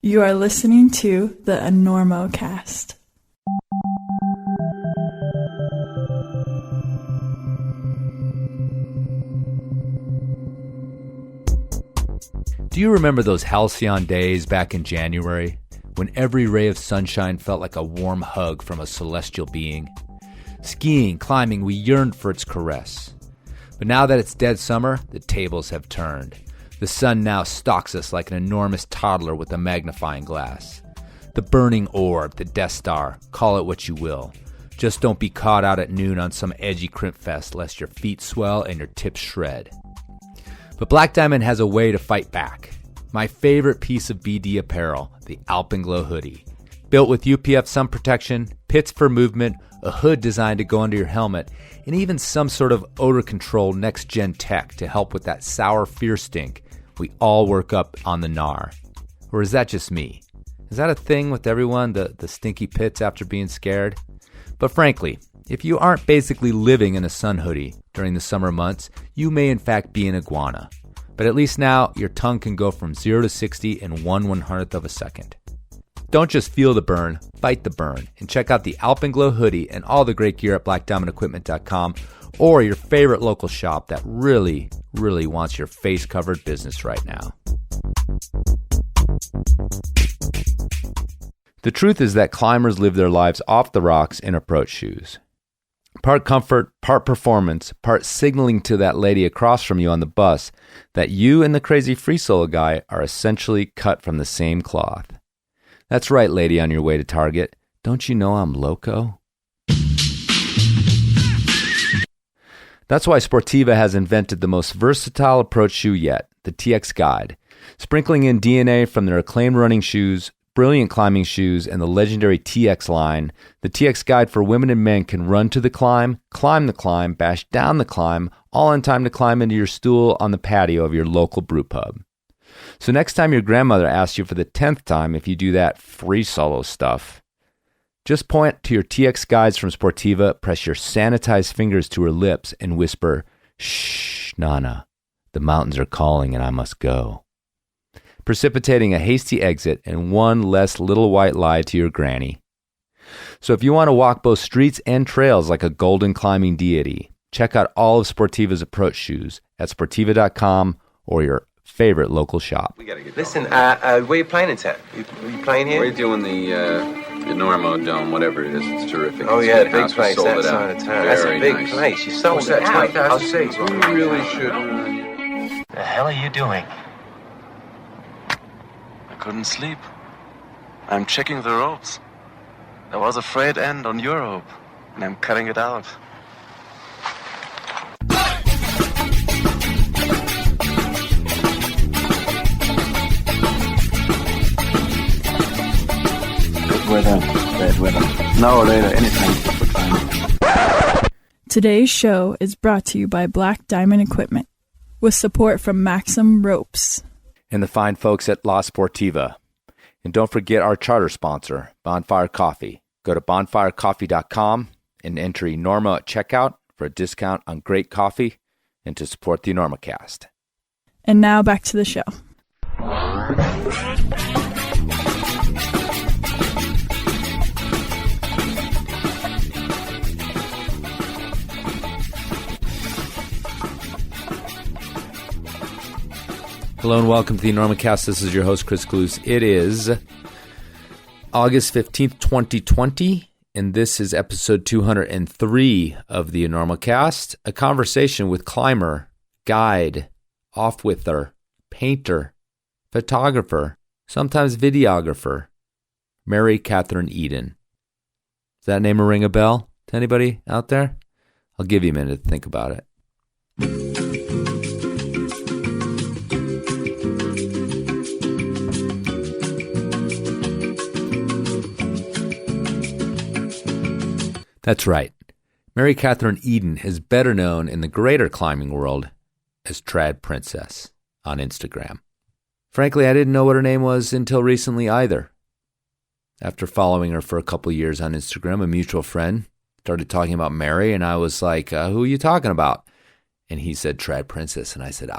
You are listening to the Enormocast. Do you remember those halcyon days back in January, when every ray of sunshine felt like a warm hug from a celestial being? Skiing, climbing, we yearned for its caress. But now that it's dead summer, the tables have turned. The sun now stalks us like an enormous toddler with a magnifying glass. The burning orb, the Death Star, call it what you will. Just don't be caught out at noon on some edgy crimp fest lest your feet swell and your tips shred. But Black Diamond has a way to fight back. My favorite piece of BD apparel, the Alpenglow hoodie. Built with UPF sun protection, pits for movement, a hood designed to go under your helmet, and even some sort of odor control next-gen tech to help with that sour fear stink we all work up on the gnar. Or is that just me? Is that a thing with everyone, the stinky pits after being scared? But frankly, if you aren't basically living in a sun hoodie during the summer months, you may in fact be an iguana. But at least now, your tongue can go from 0 to 60 in 1/100th of a second. Don't just feel the burn, fight the burn, and check out the Alpenglow hoodie and all the great gear at blackdiamondequipment.com or your favorite local shop that really, really wants your face-covered business right now. The truth is that climbers live their lives off the rocks in approach shoes. Part comfort, part performance, part signaling to that lady across from you on the bus that you and the crazy free solo guy are essentially cut from the same cloth. That's right, lady on your way to Target. Don't you know I'm loco? That's why Sportiva has invented the most versatile approach shoe yet, the TX Guide. Sprinkling in DNA from their acclaimed running shoes, brilliant climbing shoes, and the legendary TX line, the TX Guide for women and men can run to the climb, bash down the climb, all in time to climb into your stool on the patio of your local brew pub. So next time your grandmother asks you for the 10th time if you do that free solo stuff, just point to your TX Guides from Sportiva, press your sanitized fingers to her lips, and whisper, "Shh, Nana, the mountains are calling and I must go," precipitating a hasty exit and one less little white lie to your granny. So if you want to walk both streets and trails like a golden climbing deity, check out all of Sportiva's approach shoes at Sportiva.com or your favorite local shop. We gotta get Listen, where are you playing in town? Are you playing here? We're doing the Enormo Dome, whatever it is. It's terrific. Oh, It's yeah, a big house. We place, sold that it side out. of town. That's a Very big nice. place. You sold What's it that, out. 20,000 seats? We really should. The hell are you doing? I couldn't sleep. I'm checking the ropes. There was a frayed end on your rope, and I'm cutting it out. Good weather, bad weather. Now or later, anytime. Today's show is brought to you by Black Diamond Equipment, with support from Maxim Ropes And the fine folks at La Sportiva. And don't forget our charter sponsor, Bonfire Coffee. Go to bonfirecoffee.com and enter Enormo at checkout for a discount on great coffee and to support the Enormocast. And now back to the show. Hello and welcome to the Enormocast. This is your host, Chris Cluse. It is August 15th, 2020, and this is episode 203 of the Enormocast, a conversation with climber, guide, off-wither, painter, photographer, sometimes videographer, Mary Catherine Eden. Does that name ring a bell to anybody out there? I'll give you a minute to think about it. That's right. Mary Catherine Eden is better known in the greater climbing world as Tradprincess on Instagram. Frankly, I didn't know what her name was until recently either. After following her for a couple years on Instagram, a mutual friend started talking about Mary, and I was like, who are you talking about? And he said, Tradprincess. And I said,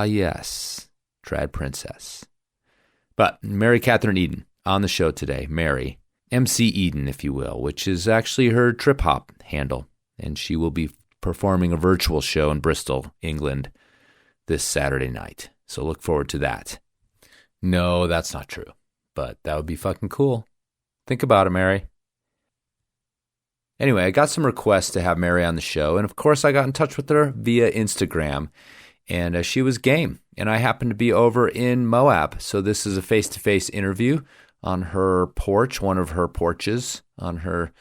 yes, Tradprincess. But Mary Catherine Eden on the show today, Mary, MC Eden, if you will, which is actually her trip hop handle. And she will be performing a virtual show in Bristol, England this Saturday night. So look forward to that. No, that's not true, but that would be fucking cool. Think about it, Mary. Anyway, I got some requests to have Mary on the show, and of course I got in touch with her via Instagram, and she was game, and I happened to be over in Moab, so this is a face-to-face interview on her porch, one of her porches on her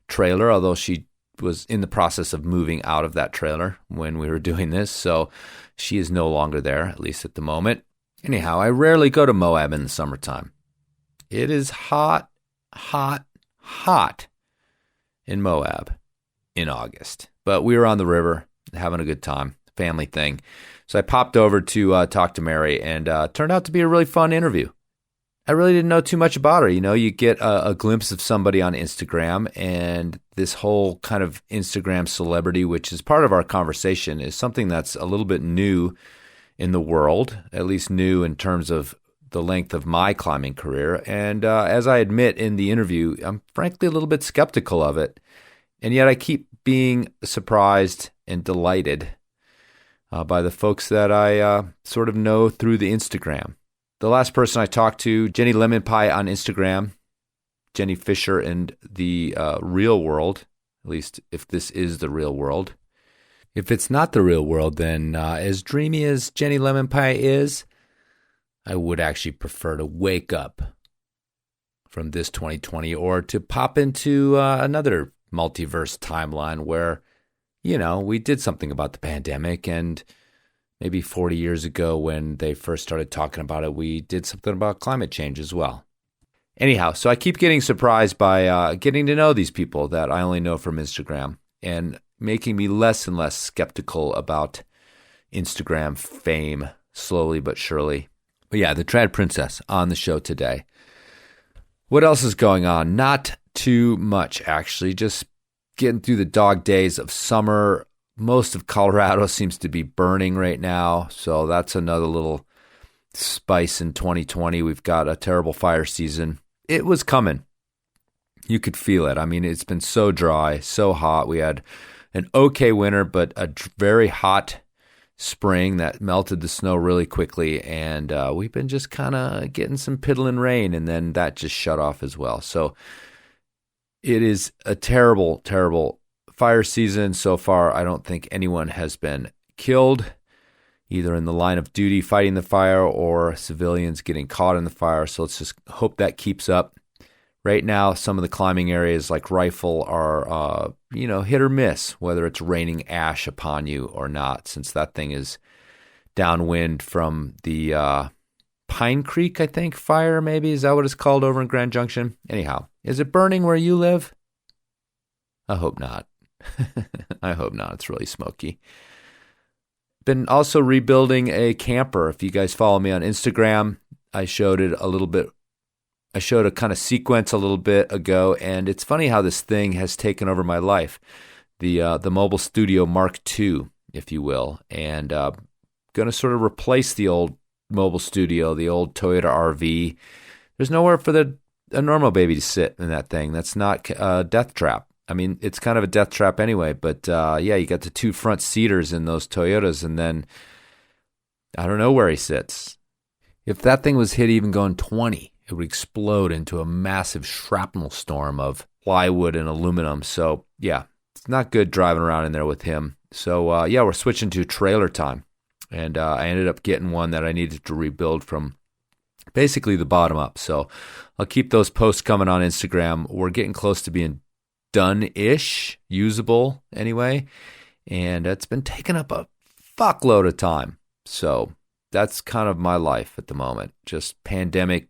trailer, although she was in the process of moving out of that trailer when we were doing this, so she is no longer there, at least at the moment. Anyhow, I rarely go to Moab in the summertime. It is hot, hot, hot in Moab in August. But we were on the river, having a good time, family thing. So I popped over to talk to Mary, and turned out to be a really fun interview. I really didn't know too much about her. You know, you get a glimpse of somebody on Instagram, and this whole kind of Instagram celebrity, which is part of our conversation, is something that's a little bit new in the world, at least new in terms of the length of my climbing career. And as I admit in the interview, I'm frankly a little bit skeptical of it. And yet I keep being surprised and delighted by the folks that I sort of know through the Instagram. The last person I talked to, Jenny Lemon Pie on Instagram, Jenny Fisher in the real world, at least if this is the real world. If it's not the real world, then as dreamy as Jenny Lemon Pie is, I would actually prefer to wake up from this 2020 or to pop into another multiverse timeline where, you know, we did something about the pandemic, and maybe 40 years ago when they first started talking about it, we did something about climate change as well. Anyhow, so I keep getting surprised by getting to know these people that I only know from Instagram, and making me less and less skeptical about Instagram fame, slowly but surely. But yeah, the Tradprincess on the show today. What else is going on? Not too much, actually. Just getting through the dog days of summer. Most of Colorado seems to be burning right now, so that's another little spice in 2020. We've got a terrible fire season. It was coming. You could feel it. I mean, it's been so dry, so hot. We had an okay winter, but a very hot spring that melted the snow really quickly, and we've been just kind of getting some piddling rain, and then that just shut off as well. So it is a terrible, terrible fire season so far. I don't think anyone has been killed, either in the line of duty fighting the fire or civilians getting caught in the fire. So let's just hope that keeps up. Right now, some of the climbing areas like Rifle are, hit or miss, whether it's raining ash upon you or not, since that thing is downwind from the Pine Creek, I think, fire, maybe. Is that what it's called over in Grand Junction? Anyhow, is it burning where you live? I hope not. I hope not. It's really smoky. Been also rebuilding a camper. If you guys follow me on Instagram, I showed it a little bit. I showed a kind of sequence a little bit ago, and it's funny how this thing has taken over my life. The Mobile Studio Mark II, if you will, and going to sort of replace the old Mobile Studio, the old Toyota RV. There's nowhere for the Enormo baby to sit in that thing. That's not a death trap. I mean, it's kind of a death trap anyway, but you got the two front seaters in those Toyotas, and then I don't know where he sits. If that thing was hit even going 20, it would explode into a massive shrapnel storm of plywood and aluminum. So, yeah, it's not good driving around in there with him. So, we're switching to trailer time. And I ended up getting one that I needed to rebuild from basically the bottom up. So I'll keep those posts coming on Instagram. We're getting close to being done-ish, usable anyway. And it's been taking up a fuckload of time. So that's kind of my life at the moment. Just pandemic,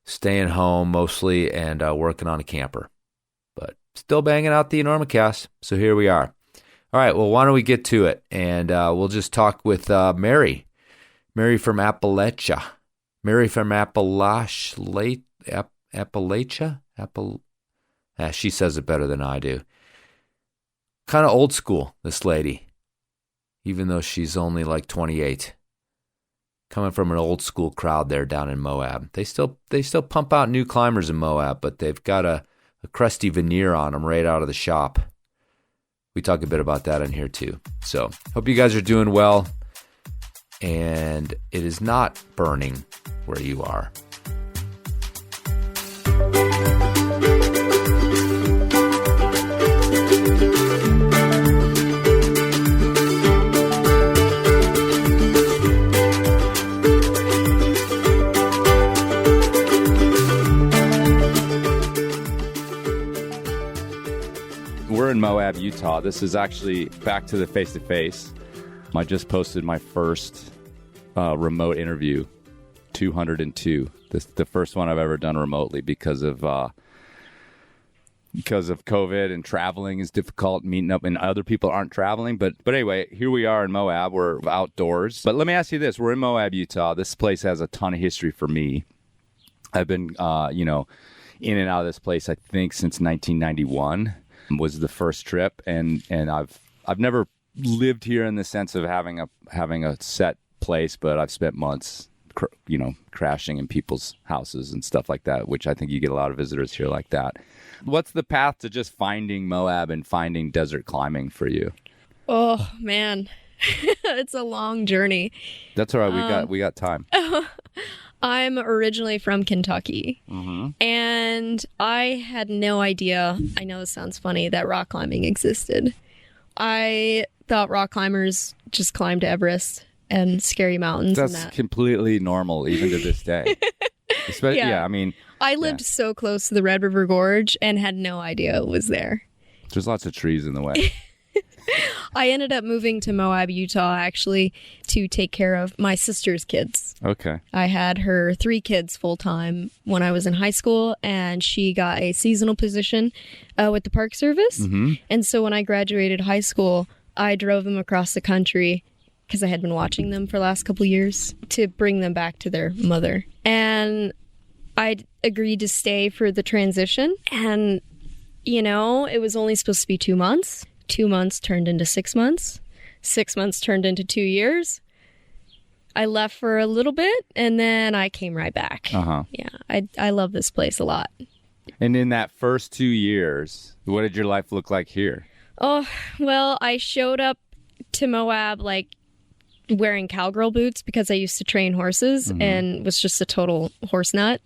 staying home mostly, and working on a camper. But still banging out the Enormocast, so here we are. All right, well, why don't we get to it? And we'll just talk with Mary. Mary from Appalachia. Mary from Appalachia? She says it better than I do. Kind of old school, this lady, even though she's only like 28. coming from an old school crowd there down in Moab. They still pump out new climbers in Moab, but they've got a crusty veneer on them right out of the shop. We talk a bit about that in here too. So hope you guys are doing well, and it is not burning where you are. We're in Moab, Utah. This is actually back to the face-to-face. I just posted my first remote interview, 202. This the first one I've ever done remotely because of COVID, and traveling is difficult, meeting up, and other people aren't traveling. But anyway, here we are in Moab. We're outdoors. But let me ask you this. We're in Moab, Utah. This place has a ton of history for me. I've been, in and out of this place, I think, since 1991 was the first trip. And I've never lived here in the sense of having a set place, but I've spent months, crashing in people's houses and stuff like that, which I think you get a lot of visitors here like that. What's the path to just finding Moab and finding desert climbing for you? Oh, man. It's a long journey. That's all right. We got time. I'm originally from Kentucky, and I had no idea, I know this sounds funny, that rock climbing existed. I thought rock climbers just climbed Everest and scary mountains. That's completely normal, even to this day. I mean, I lived so close to the Red River Gorge and had no idea it was there. There's lots of trees in the way. I ended up moving to Moab, Utah, actually, to take care of my sister's kids. Okay. I had her 3 kids full-time when I was in high school, and she got a seasonal position with the Park Service. And so when I graduated high school, I drove them across the country, because I had been watching them for the last couple of years, to bring them back to their mother. And I agreed to stay for the transition. And, it was only supposed to be 2 months. 2 months turned into 6 months. 6 months turned into 2 years. I left for a little bit, and then I came right back. Yeah, I love this place a lot. And in that first 2 years, what did your life look like here? Oh, well, I showed up to Moab, wearing cowgirl boots because I used to train horses and was just a total horse nut.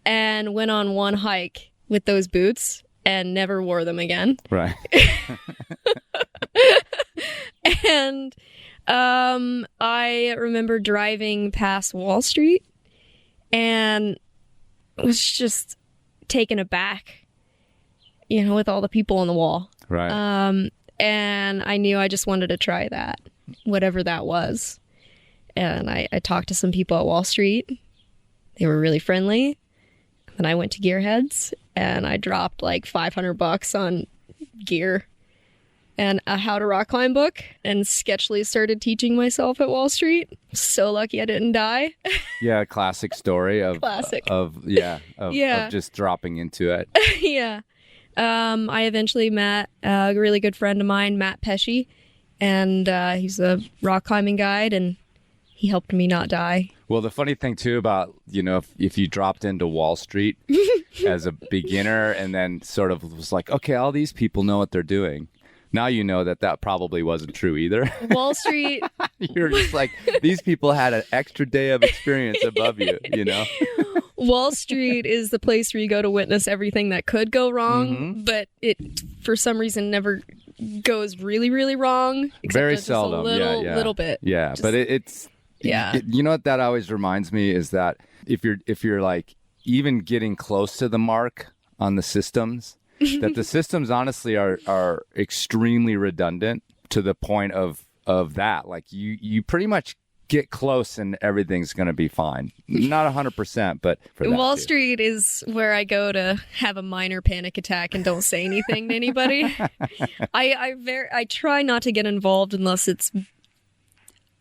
And went on one hike with those boots and never wore them again. Right. And I remember driving past Wall Street and was just taken aback, with all the people on the wall. Right. And I knew I just wanted to try that, whatever that was. And I talked to some people at Wall Street. They were really friendly. Then I went to Gearheads, and I dropped $500 on gear and a how to rock climb book, and sketchily started teaching myself at Wall Street. So lucky I didn't die. Yeah, classic story of just dropping into it. Yeah. I eventually met a really good friend of mine, Matt Pesci, and he's a rock climbing guide, and he helped me not die. Well, the funny thing, too, about, if you dropped into Wall Street as a beginner and then sort of was like, okay, all these people know what they're doing. Now you know that probably wasn't true either. Wall Street. You're just like, these people had an extra day of experience above you, Wall Street is the place where you go to witness everything that could go wrong, but it, for some reason, never goes really, really wrong. Very seldom. A little bit. Yeah, just, but it's... Yeah. What that always reminds me is that if you're even getting close to the mark on the systems, that the systems honestly are extremely redundant to the point of that. You pretty much get close and everything's going to be fine. Not 100%, but for that Wall too. Street is where I go to have a minor panic attack and don't say anything to anybody. I try not to get involved unless it's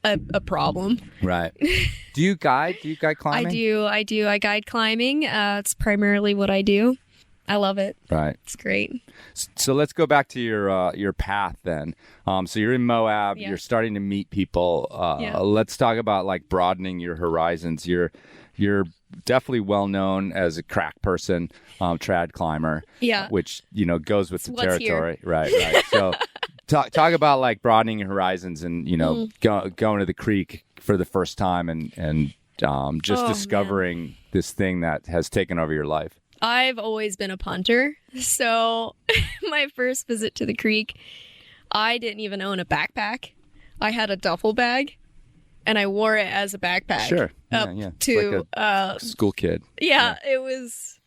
a problem. Right. Do you guide? Do you guide climbing? I do. I guide climbing. It's primarily what I do. I love it. Right. It's great. So let's go back to your path then. So you're in Moab. Yeah. You're starting to meet people. Yeah. Let's talk about like broadening your horizons. You're definitely well known as a crack person, trad climber. Yeah. Which goes with the What's territory. Right. So talk about like broadening your horizons and going to the creek for the first time and just discovering this thing that has taken over your life. I've always been a punter. So my first visit to the creek, I didn't even own a backpack. I had a duffel bag and I wore it as a backpack. Sure. To it's like a school kid. Yeah, it was.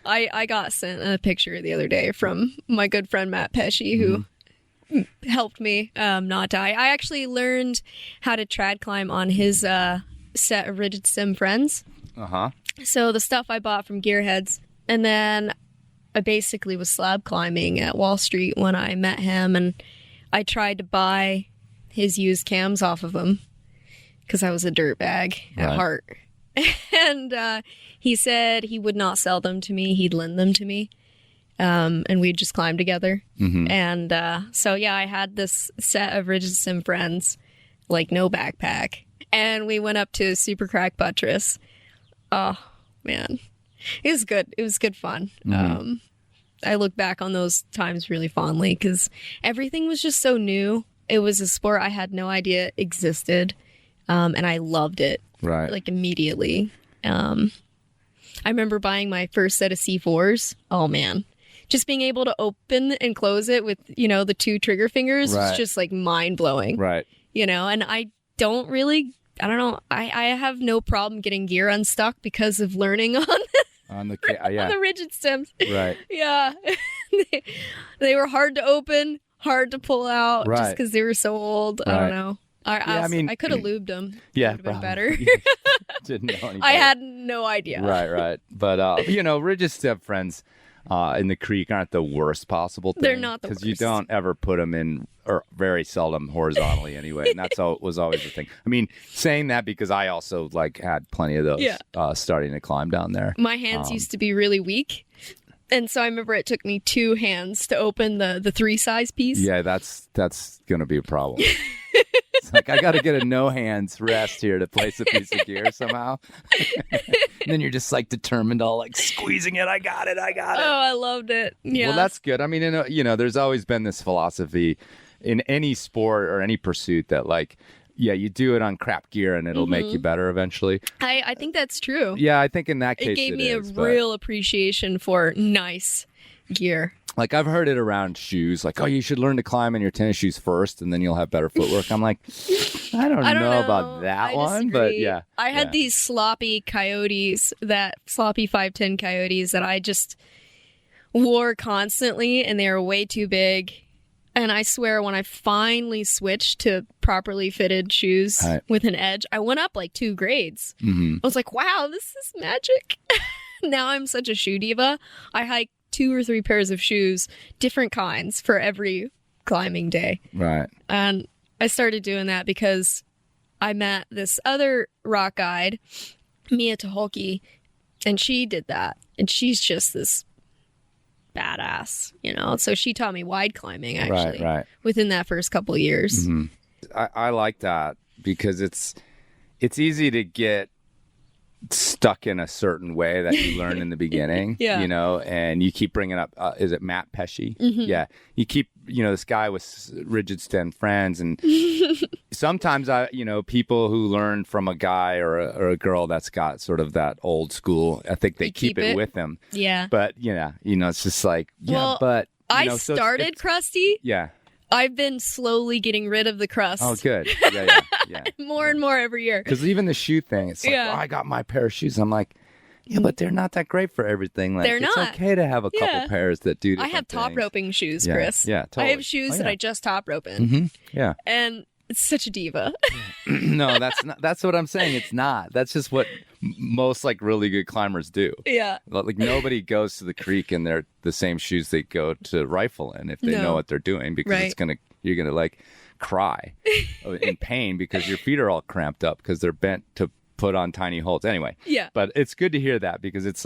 I got sent a picture the other day from my good friend Matt Pesci, who helped me not die. I actually learned how to trad climb on his set of Rigid Sim Friends. So the stuff I bought from Gearheads, and then I basically was slab climbing at Wall Street when I met him, and I tried to buy his used cams off of him because I was a dirtbag at heart. And he said he would not sell them to me. He'd lend them to me. And we'd just climb together. And so, yeah, I had this set of Rigid Sim Friends, like no backpack. And we went up to Super Crack Buttress. Oh, man. It was good. It was good fun. I look back on those times really fondly because everything was just so new. It was a sport I had no idea existed. And I loved it. Right. Like immediately. I remember buying my first set of C4s. Oh, man. Just being able to open and close it with, the two trigger fingers was just like mind blowing. Right. And I don't know. I have no problem getting gear unstuck because of learning on the rigid stems. Right. Yeah. They were hard to open, hard to pull out just because they were so old. Right. I don't know. I could have lubed them. Yeah, it would have been better. Didn't know any better. I had no idea. Right. But Rigid Step Friends in the creek aren't the worst possible thing. They're not the worst. Because you don't ever put them in, or very seldom horizontally anyway. And that's was always the thing. I mean, saying that because I also had plenty of those starting to climb down there. My hands used to be really weak. And so I remember it took me 2 hands to open the 3 size piece. Yeah, that's going to be a problem. It's like, I got to get a no hands rest here to place a piece of gear somehow. And then you're just determined, all squeezing it. I got it. Oh, I loved it. Yeah. Well, that's good. I mean, there's always been this philosophy in any sport or any pursuit that you do it on crap gear and it'll make you better eventually. I think that's true. Yeah, I think in that case it gave me a real appreciation for nice gear. I've heard it around shoes, you should learn to climb in your tennis shoes first and then you'll have better footwork. I'm like, I don't know about that one, but yeah. I had these sloppy 510 coyotes that I just wore constantly and they were way too big. And I swear when I finally switched to properly fitted shoes with an edge, I went up 2 grades. I was like, wow, this is magic. Now I'm such a shoe diva. I hike 2 or 3 pairs of shoes, different kinds for every climbing day. Right. And I started doing that because I met this other rock guide, Mia Tuholke, and she did that. And she's just this badass, So she taught me wide climbing, actually, within that first couple of years. I like that because it's easy to get stuck in a certain way that you learn in the beginning, and you keep bringing up, is it Matt Pesci? Yeah. You keep, this guy with Rigid Stem Friends. And sometimes people who learn from a guy or a girl that's got sort of that old school, I think they keep it with them. Yeah. But, it's just but. I started crusty. Yeah. I've been slowly getting rid of the crust. Oh, good. Yeah. More and more every year. Because even the shoe thing, it's I got my pair of shoes. I'm like, but they're not that great for everything. They're not. It's okay to have a couple pairs that do different I have top things. roping shoes, Chris. Yeah, totally. I have shoes that I just top rope in. Yeah. And it's such a diva. No, that's what I'm saying. It's not. That's just what most really good climbers do. Yeah. Nobody goes to the creek in the same shoes they go to rifle in if they know what they're doing, because you're gonna cry in pain because your feet are all cramped up because they're bent to put on tiny holds. Anyway. Yeah. But it's good to hear that because it's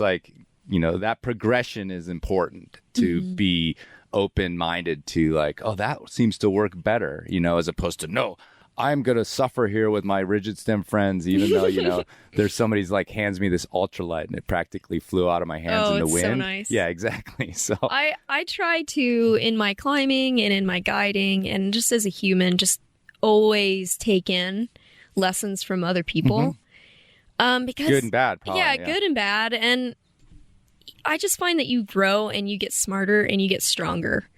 that progression is important to be open-minded to like, oh, that seems to work better, as opposed to, no, I'm going to suffer here with my rigid stem friends, even though, there's somebody's like hands me this ultralight and it practically flew out of my hands in the wind. Oh, it's so nice. Yeah, exactly. So I try to, in my climbing and in my guiding and just as a human, just always take in lessons from other people. Because good and bad, probably. Yeah, good and bad. And I just find that you grow and you get smarter and you get stronger.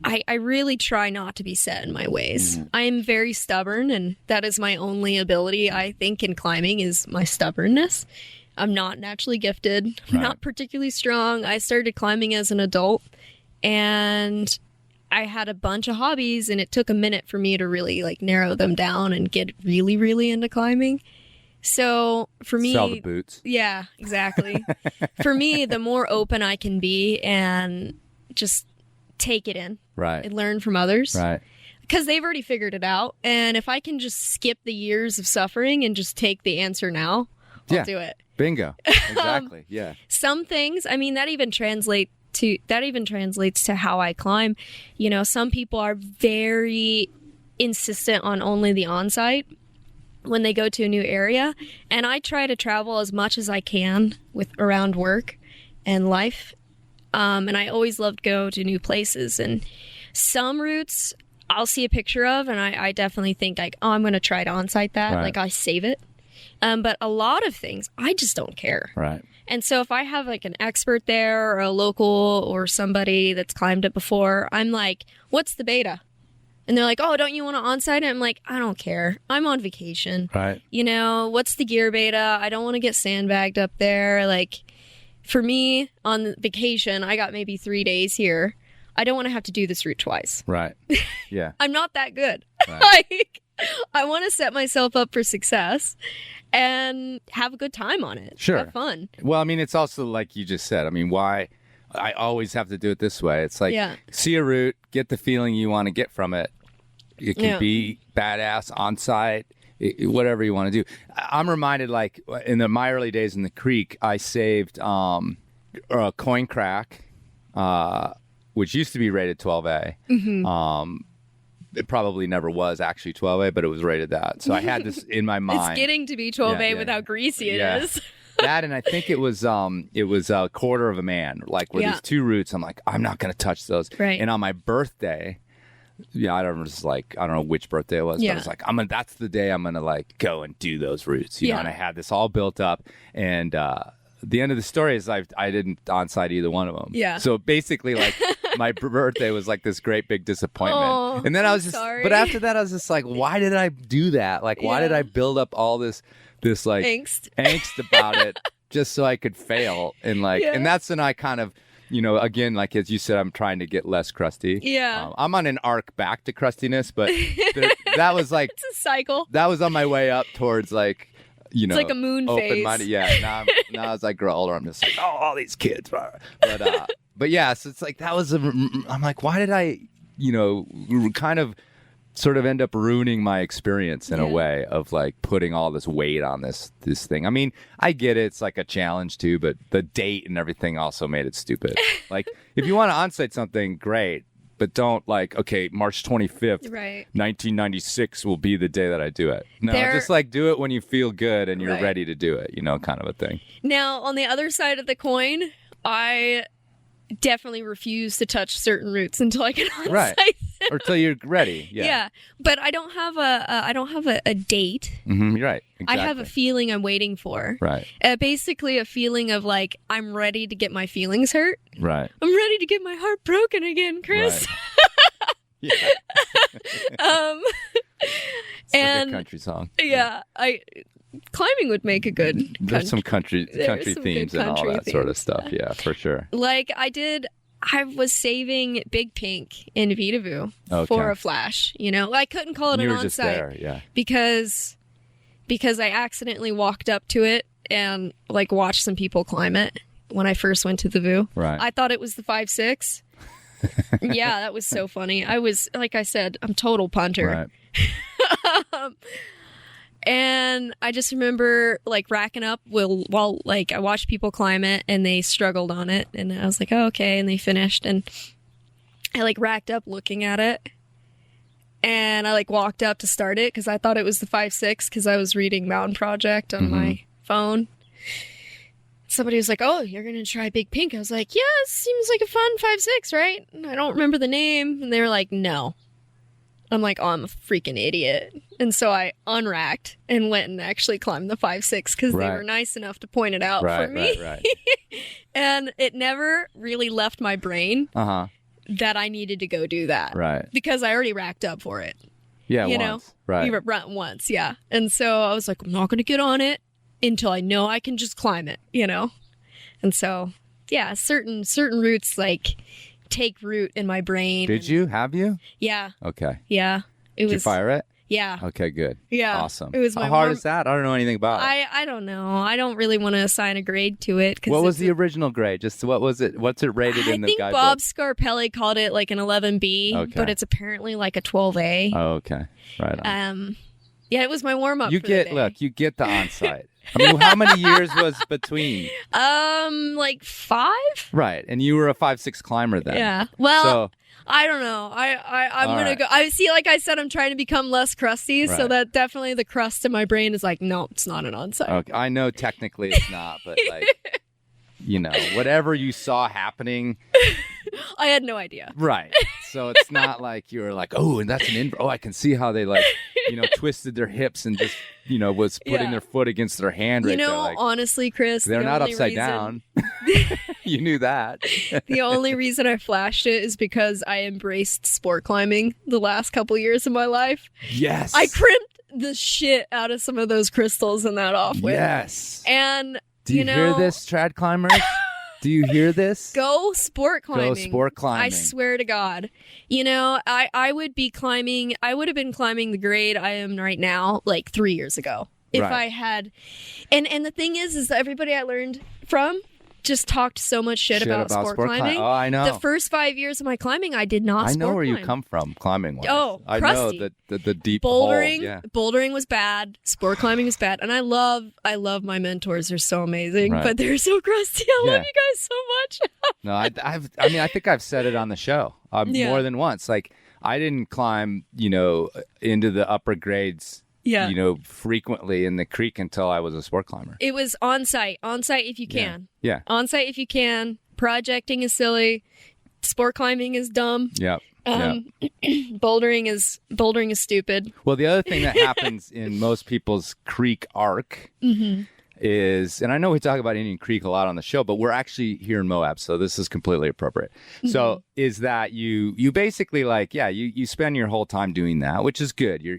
I really try not to be set in my ways. I am very stubborn, and that is my only ability, I think, in climbing is my stubbornness. I'm not naturally gifted. I'm not particularly strong. I started climbing as an adult, and I had a bunch of hobbies, and it took a minute for me to really like narrow them down and get really, really into climbing. So for me, sell the boots. Yeah, exactly. For me, the more open I can be and just take it in, and learn from others, because they've already figured it out. And if I can just skip the years of suffering and just take the answer now, I'll do it. Bingo. Exactly. Yeah. Some things, I mean, that even translates to how I climb. Some people are very insistent on only the on-site when they go to a new area, and I try to travel as much as I can around work and life. And I always love to go to new places. And some routes I'll see a picture of, and I definitely think like, oh, I'm going to try to on-site that. Like I save it. But a lot of things, I just don't care. Right. And so if I have like an expert there or a local or somebody that's climbed it before, I'm like, what's the beta? And they're like, oh, don't you want to on-site it? I'm like, I don't care. I'm on vacation. Right. What's the gear beta? I don't want to get sandbagged up there. Like, for me, on vacation, I got maybe 3 days here. I don't want to have to do this route twice. Right. Yeah. I'm not that good. Like, I want to set myself up for success and have a good time on it. Sure. Have fun. Well, I mean, it's also like you just said. I mean, why I always have to do it this way. It's like, see a route, get the feeling you want to get from it. It can be badass on site, whatever you want to do. I'm reminded, like, in my early days in the creek, I saved a coin crack, which used to be rated 12A. It probably never was actually 12A, but it was rated that. So I had this in my mind. It's getting to be 12A with how greasy it is. That, and I think it was a quarter of a man. Like, with these two routes, I'm like, I'm not going to touch those. Right. And on my birthday, I don't know which birthday it was, but I was like, that's the day I'm going to like go and do those routes, and I had this all built up, and the end of the story is I didn't on-site either one of them. Yeah. So basically, like, my birthday was like this great big disappointment. Oh, and then I was just, sorry. but after that, I was just like, why did I do that? Like, why did I build up all this like angst about it just so I could fail? And like, and that's when I kind of, again, like, as you said, I'm trying to get less crusty. Yeah. I'm on an arc back to crustiness, but that was like, it's a cycle. That was on my way up towards like, it's like a moon phase. Yeah. Now as I grow older, I'm just like, oh, all these kids. But yeah, so it's like, I'm like, why did I, kind of sort of end up ruining my experience in a way of like putting all this weight on this thing. I mean, I get it. It's like a challenge too, but the date and everything also made it stupid. Like, if you want to on-site something, great, but don't like, okay, March 25th, 1996 will be the day that I do it. No, just like do it when you feel good and you're ready to do it, kind of a thing. Now, on the other side of the coin, I definitely refuse to touch certain routes until I can on-site them. Or till you're ready. Yeah. But I don't have a date. Mm-hmm, you're right. Exactly. I have a feeling I'm waiting for. Right. Basically a feeling of like, I'm ready to get my feelings hurt. Right. I'm ready to get my heart broken again, Chris. Right. It's and like a country song. Yeah. Climbing would make a good There's some country themes and all that sort of stuff. Yeah, for sure. Like I was saving Big Pink in Vitavu for a flash. I couldn't call it an on-site. Just there, because I accidentally walked up to it and like watched some people climb it when I first went to the VU. Right. I thought it was the 5.6. Yeah, that was so funny. I was, like I said, I'm total punter. Right. And I just remember like racking up while like I watched people climb it and they struggled on it. And I was like, oh, okay. And they finished. And I like racked up looking at it. And I like walked up to start it because I thought it was the 5.6 because I was reading Mountain Project on my phone. Somebody was like, oh, you're going to try Big Pink. I was like, yeah, it seems like a fun 5.6, right? And I don't remember the name. And they were like, no. I'm like, oh, I'm a freaking idiot. And so I unracked and went and actually climbed the 5.6 because they were nice enough to point it out for me. Right. And it never really left my brain that I needed to go do that. Right. Because I already racked up for it. Yeah, you once. know? Right. You were once, yeah. And so I was like, I'm not going to get on it until I know I can just climb it, you know? And so, yeah, certain routes like take root in my brain. Did you? Have you? Yeah. Okay. Yeah. Did you fire it? Yeah. Okay, good. Yeah. Awesome. It was How hard is that? I don't know anything about it. I don't know. I don't really want to assign a grade to it. What was the original grade? Just what was it? What's it rated in the guidebook? I think Bob Scarpelli called it like an 11B, okay. but it's apparently like a 12A. Oh, okay. Right on. Yeah, it was my warm up. You get the on-site. I mean, how many years was between? Like 5. Right, and you were a 5.6 climber then. Yeah. Well, I don't know. I'm gonna go. I see. Like I said, I'm trying to become less crusty, so that definitely the crust in my brain is like, no, it's not an on-site. Okay. I know technically it's not, but like, you know, whatever you saw happening. I had no idea. Right. So it's not like you were like, oh, and that's an invert. Oh, I can see how they like, you know, twisted their hips and just, you know, was putting their foot against their hand right there. You know, like, honestly, Chris, they're not upside down. You knew that. The only reason I flashed it is because I embraced sport climbing the last couple years of my life. Yes. I crimped the shit out of some of those crystals in that off-whip. Yes. And, Do you hear this, trad climbers? Do you hear this? Go sport climbing. Go sport climbing. I swear to God. You know, I would have been climbing the grade I am right now like 3 years ago. If I had, and the thing is everybody I learned from just talked so much shit about sport climbing. Oh, I know. The first 5 years of my climbing, I did not. I know where climb. you come from, climbing wise. Oh, I crusty. know the deep bouldering. hole. Yeah. Bouldering was bad. Sport climbing was bad, and I love my mentors. They're so amazing, but they're so crusty. I love you guys so much. No, I think I've said it on the show more than once. Like I didn't climb, you know, into the upper grades. Yeah. You know, frequently in the creek until I was a sport cclimber. It was on-site if you can. Yeah. On-site if you can. Projecting is silly. Sport climbing is dumb. Yep. Bouldering is stupid. Well, the other thing that happens in most people's creek arc is, and I know we talk about Indian Creek a lot on the show, but we're actually here in Moab, so this is completely appropriate. So is that you basically like, you spend your whole time doing that, which is good. You're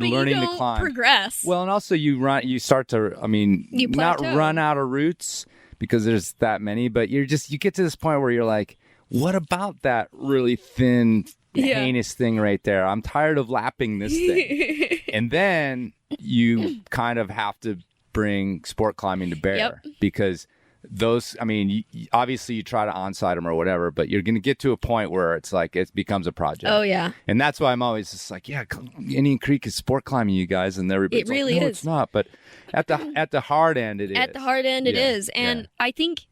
learning to climb. Progress. Well, and also you start to, not run out of routes because there's that many, but you get to this point where you're like, what about that really thin, heinous thing right there? I'm tired of lapping this thing. And then you kind of have to bring sport climbing to bear because those, obviously you try to onsite them or whatever, but you're going to get to a point where it's like it becomes a project. Oh, yeah. And that's why I'm always just like, Indian Creek is sport climbing, you guys. And everybody's it really like, no, is. it's not. But at the hard end, it is. At the hard end, it is. And I think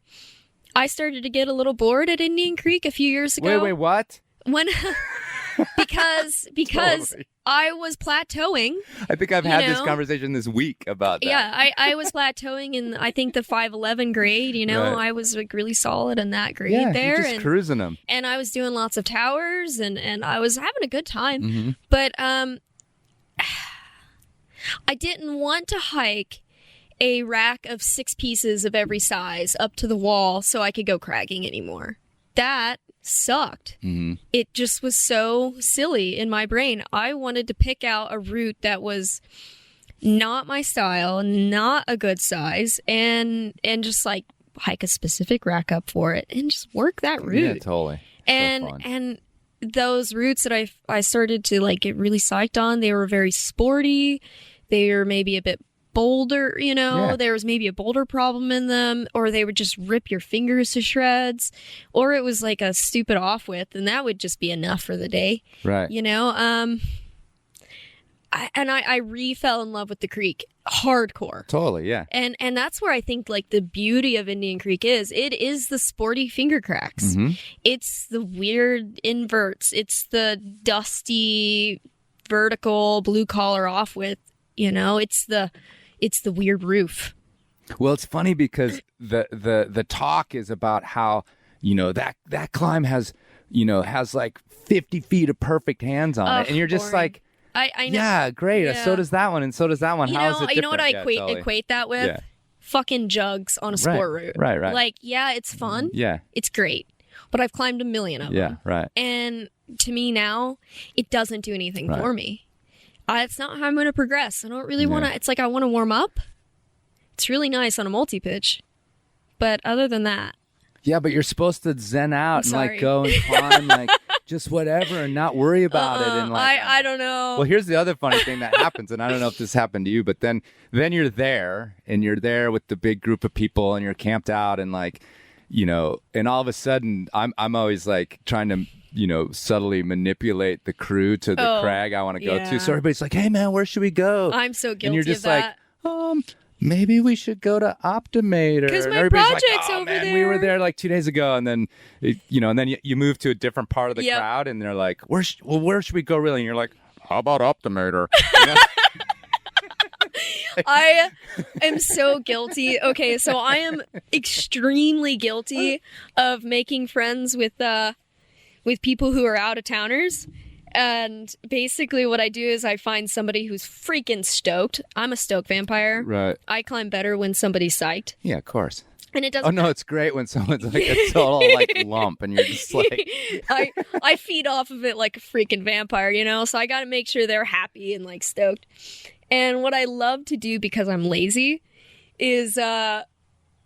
I started to get a little bored at Indian Creek a few years ago. Wait, what? When... because Totally. I was plateauing. I think I've had this conversation this week about that. Yeah, I was plateauing in, I think, the 5'11 grade. You know, I was like really solid in that grade there. You're just cruising them. And I was doing lots of towers, and I was having a good time. Mm-hmm. But I didn't want to hike a rack of 6 pieces of every size up to the wall so I could go cragging anymore. That sucked. Mm-hmm. It just was so silly in my brain. I wanted to pick out a route that was not my style, not a good size, and just like hike a specific rack up for it and just work that route. Yeah, totally. And those routes that I started to like get really psyched on, they were very sporty. They were maybe a bit boulder, there was maybe a boulder problem in them, or they would just rip your fingers to shreds, or it was like a stupid off width, and that would just be enough for the day. Right. I re-fell in love with the creek hardcore. Totally, yeah. And that's where I think like the beauty of Indian Creek is. It is the sporty finger cracks. It's the weird inverts. It's the dusty vertical blue collar off with, it's the weird roof. Well, it's funny because the talk is about how, that climb has like 50 feet of perfect hands on it. And you're just boring. like, I know. yeah, great. Yeah. So does that one, and so does that one. How is it different? You know what I Yeah, equate that with? Yeah. Fucking jugs on a sport route. Right. Like, yeah, it's fun. Yeah. It's great. But I've climbed a million of them. Yeah, right. And to me now, it doesn't do anything for me. It's not how I'm going to progress. I don't really want to. It's like I want to warm up. It's really nice on a multi-pitch. But other than that. Yeah, but you're supposed to zen out and like sorry. go and climb like just whatever and not worry about it. And like, I don't know. Well, here's the other funny thing that happens, and I don't know if this happened to you, but then you're there and you're there with the big group of people and you're camped out and like, and all of a sudden I'm always like trying to, subtly manipulate the crew to the crag I want to go to. So everybody's like, hey man, where should we go? I'm so guilty and you're just of that. like, maybe we should go to Optimator. Because my everybody's project's like, over man, there. we were there like 2 days ago, and then and then you move to a different part of the crowd, and they're like, where should we go really? And you're like, how about Optimator? I am so guilty. Okay, so I am extremely guilty of making friends with people who are out of towners. And basically what I do is I find somebody who's freaking stoked. I'm a stoke vampire. Right. I climb better when somebody's psyched. Yeah, of course. And it doesn't. Oh no, it's great when someone's like a total like lump, and you're just like. I feed off of it like a freaking vampire, So I got to make sure they're happy and like stoked. And what I love to do because I'm lazy is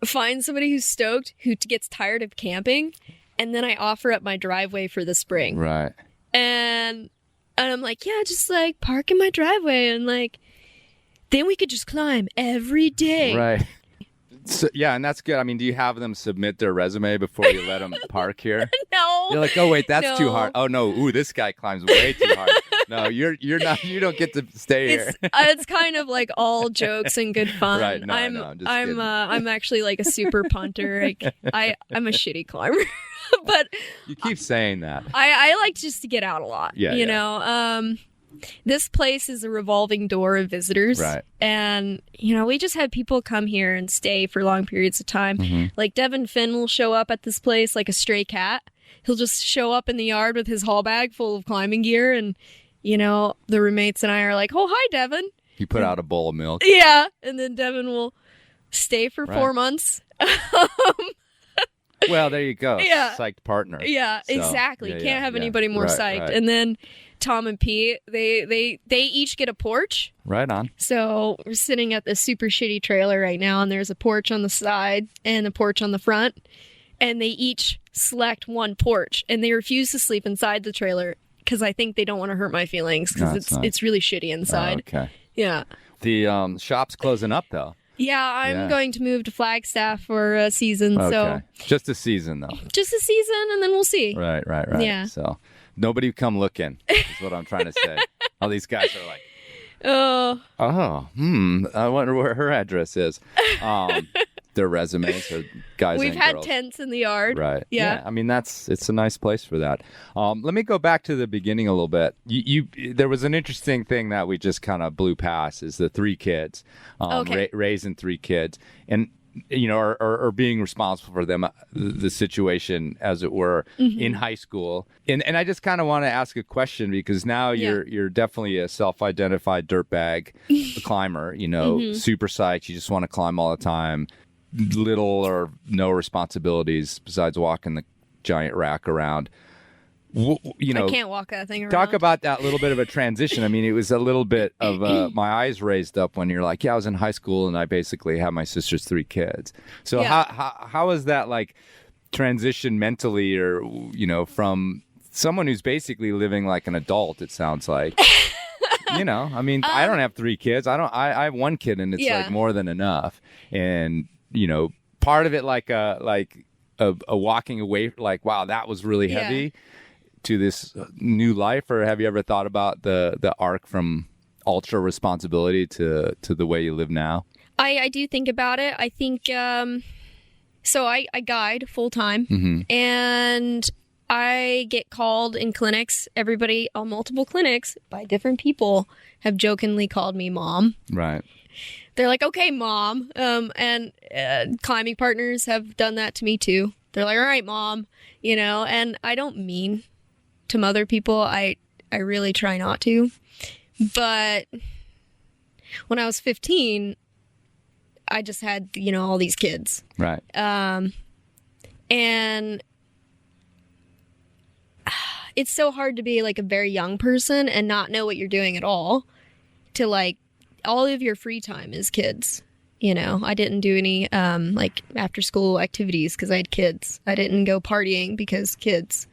find somebody who's stoked who gets tired of camping, and then I offer up my driveway for the spring. Right. And I'm like, yeah, just like park in my driveway, and like then we could just climb every day. Right. So, yeah, and that's good. I mean, do you have them submit their resume before you let them park here? No. You're like, oh wait, that's No. too hard. Oh no, ooh, this guy climbs way too hard. No, you're not. You don't get to stay here. It's kind of like all jokes and good fun. Right. No, I'm just kidding. I'm actually like a super punter. Like I'm a shitty climber. But You keep saying that. I like just to get out a lot. Yeah, you yeah. know. This place is a revolving door of visitors. Right. And, we just have people come here and stay for long periods of time. Mm-hmm. Like Devin Finn will show up at this place like a stray cat. He'll just show up in the yard with his haul bag full of climbing gear. And, the roommates and I are like, oh, hi, Devin. You put out a bowl of milk. Yeah. And then Devin will stay for 4 months. Well, there you go. Yeah. Psyched partner. Yeah, So, exactly. yeah, Can't have yeah. anybody more Right, psyched. right. And then Tom and Pete, they each get a porch. Right on. So we're sitting at this super shitty trailer right now, and there's a porch on the side and a porch on the front. And they each select one porch, and they refuse to sleep inside the trailer because I think they don't want to hurt my feelings because That's nice. it's really shitty inside. Oh, okay. Yeah. The shop's closing up though. Yeah, I'm Yeah. going to move to Flagstaff for a season. Okay. So Just a season though. just a season, and then we'll see. Right. Yeah. So nobody come looking is what I'm trying to say. All these guys are like, Oh, I wonder where her address is. Their resumes are guys we've and had girls. tents in the yard. Right. Yeah. I mean, it's a nice place for that. Let me go back to the beginning a little bit. There was an interesting thing that we just kind of blew past is the 3 kids, Okay. raising 3 kids, and or being responsible for them, the situation as it were in high school. And I just kind of want to ask a question because now you're definitely a self-identified dirtbag climber. Super psyched. You just want to climb all the time. Little or no responsibilities besides walking the giant rack around. I can't walk that thing around. Talk about that little bit of a transition. I mean, it was a little bit of my eyes raised up when you're like, yeah, I was in high school and I basically had my sister's 3 kids. So how is that like transition mentally or, from someone who's basically living like an adult, it sounds like. I mean, I don't have 3 kids. I have 1 kid and it's like more than enough. And, part of it like a walking away, like, wow, that was really heavy to this new life. Or have you ever thought about the arc from ultra responsibility to the way you live now? I do think about it. I think, so I guide full time, and I get called in clinics. Everybody on multiple clinics by different people have jokingly called me mom. Right. They're like, okay, mom. And climbing partners have done that to me too. They're like, all right, mom, and I don't mean to mother people. I really try not to. But when I was 15, I just had, all these kids. Right. And it's so hard to be like a very young person and not know what you're doing at all. To like, all of your free time is kids. I didn't do any like after school activities because I had kids. I didn't go partying because kids.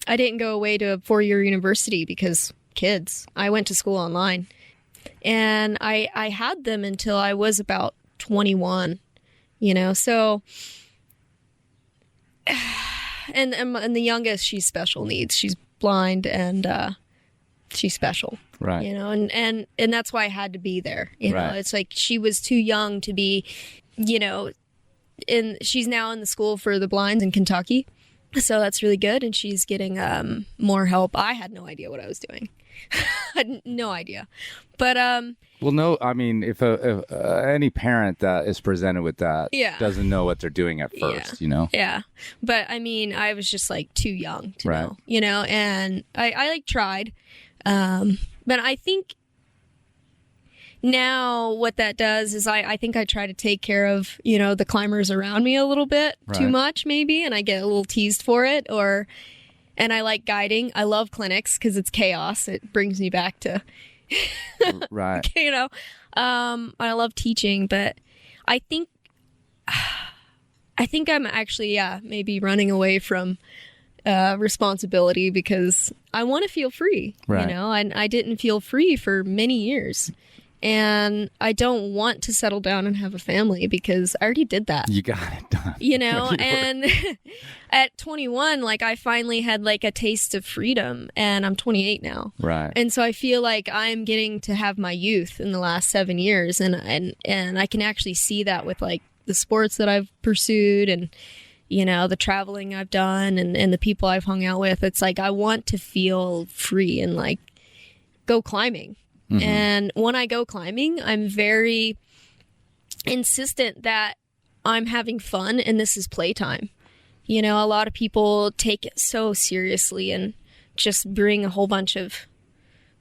I didn't go away to a 4-year university because kids. I went to school online. And I had them until I was about 21, so, and the youngest, she's special needs. She's blind and, she's special, right. And that's why I had to be there. Right. It's like she was too young to be, she's now in the school for the blinds in Kentucky. So that's really good. And she's getting, more help. I had no idea what I was doing. I had no idea. But, well, no, I mean, if any parent that is presented with that doesn't know what they're doing at first, Yeah. But I mean, I was just like too young to know, and I like tried. But I think now what that does is I think I try to take care of, the climbers around me a little bit too much maybe. And I get a little teased for it and I like guiding. I love clinics because it's chaos. It brings me back to, right. I love teaching, but I think I'm actually, maybe running away from responsibility because I want to feel free, and I didn't feel free for many years. And I don't want to settle down and have a family because I already did that. You got it done. And at 21, like I finally had like a taste of freedom, and I'm 28 now. Right. And so I feel like I'm getting to have my youth in the last 7 years. And I can actually see that with like the sports that I've pursued and, the traveling I've done and the people I've hung out with. It's like, I want to feel free and like go climbing. Mm-hmm. And when I go climbing, I'm very insistent that I'm having fun and this is playtime. A lot of people take it so seriously and just bring a whole bunch of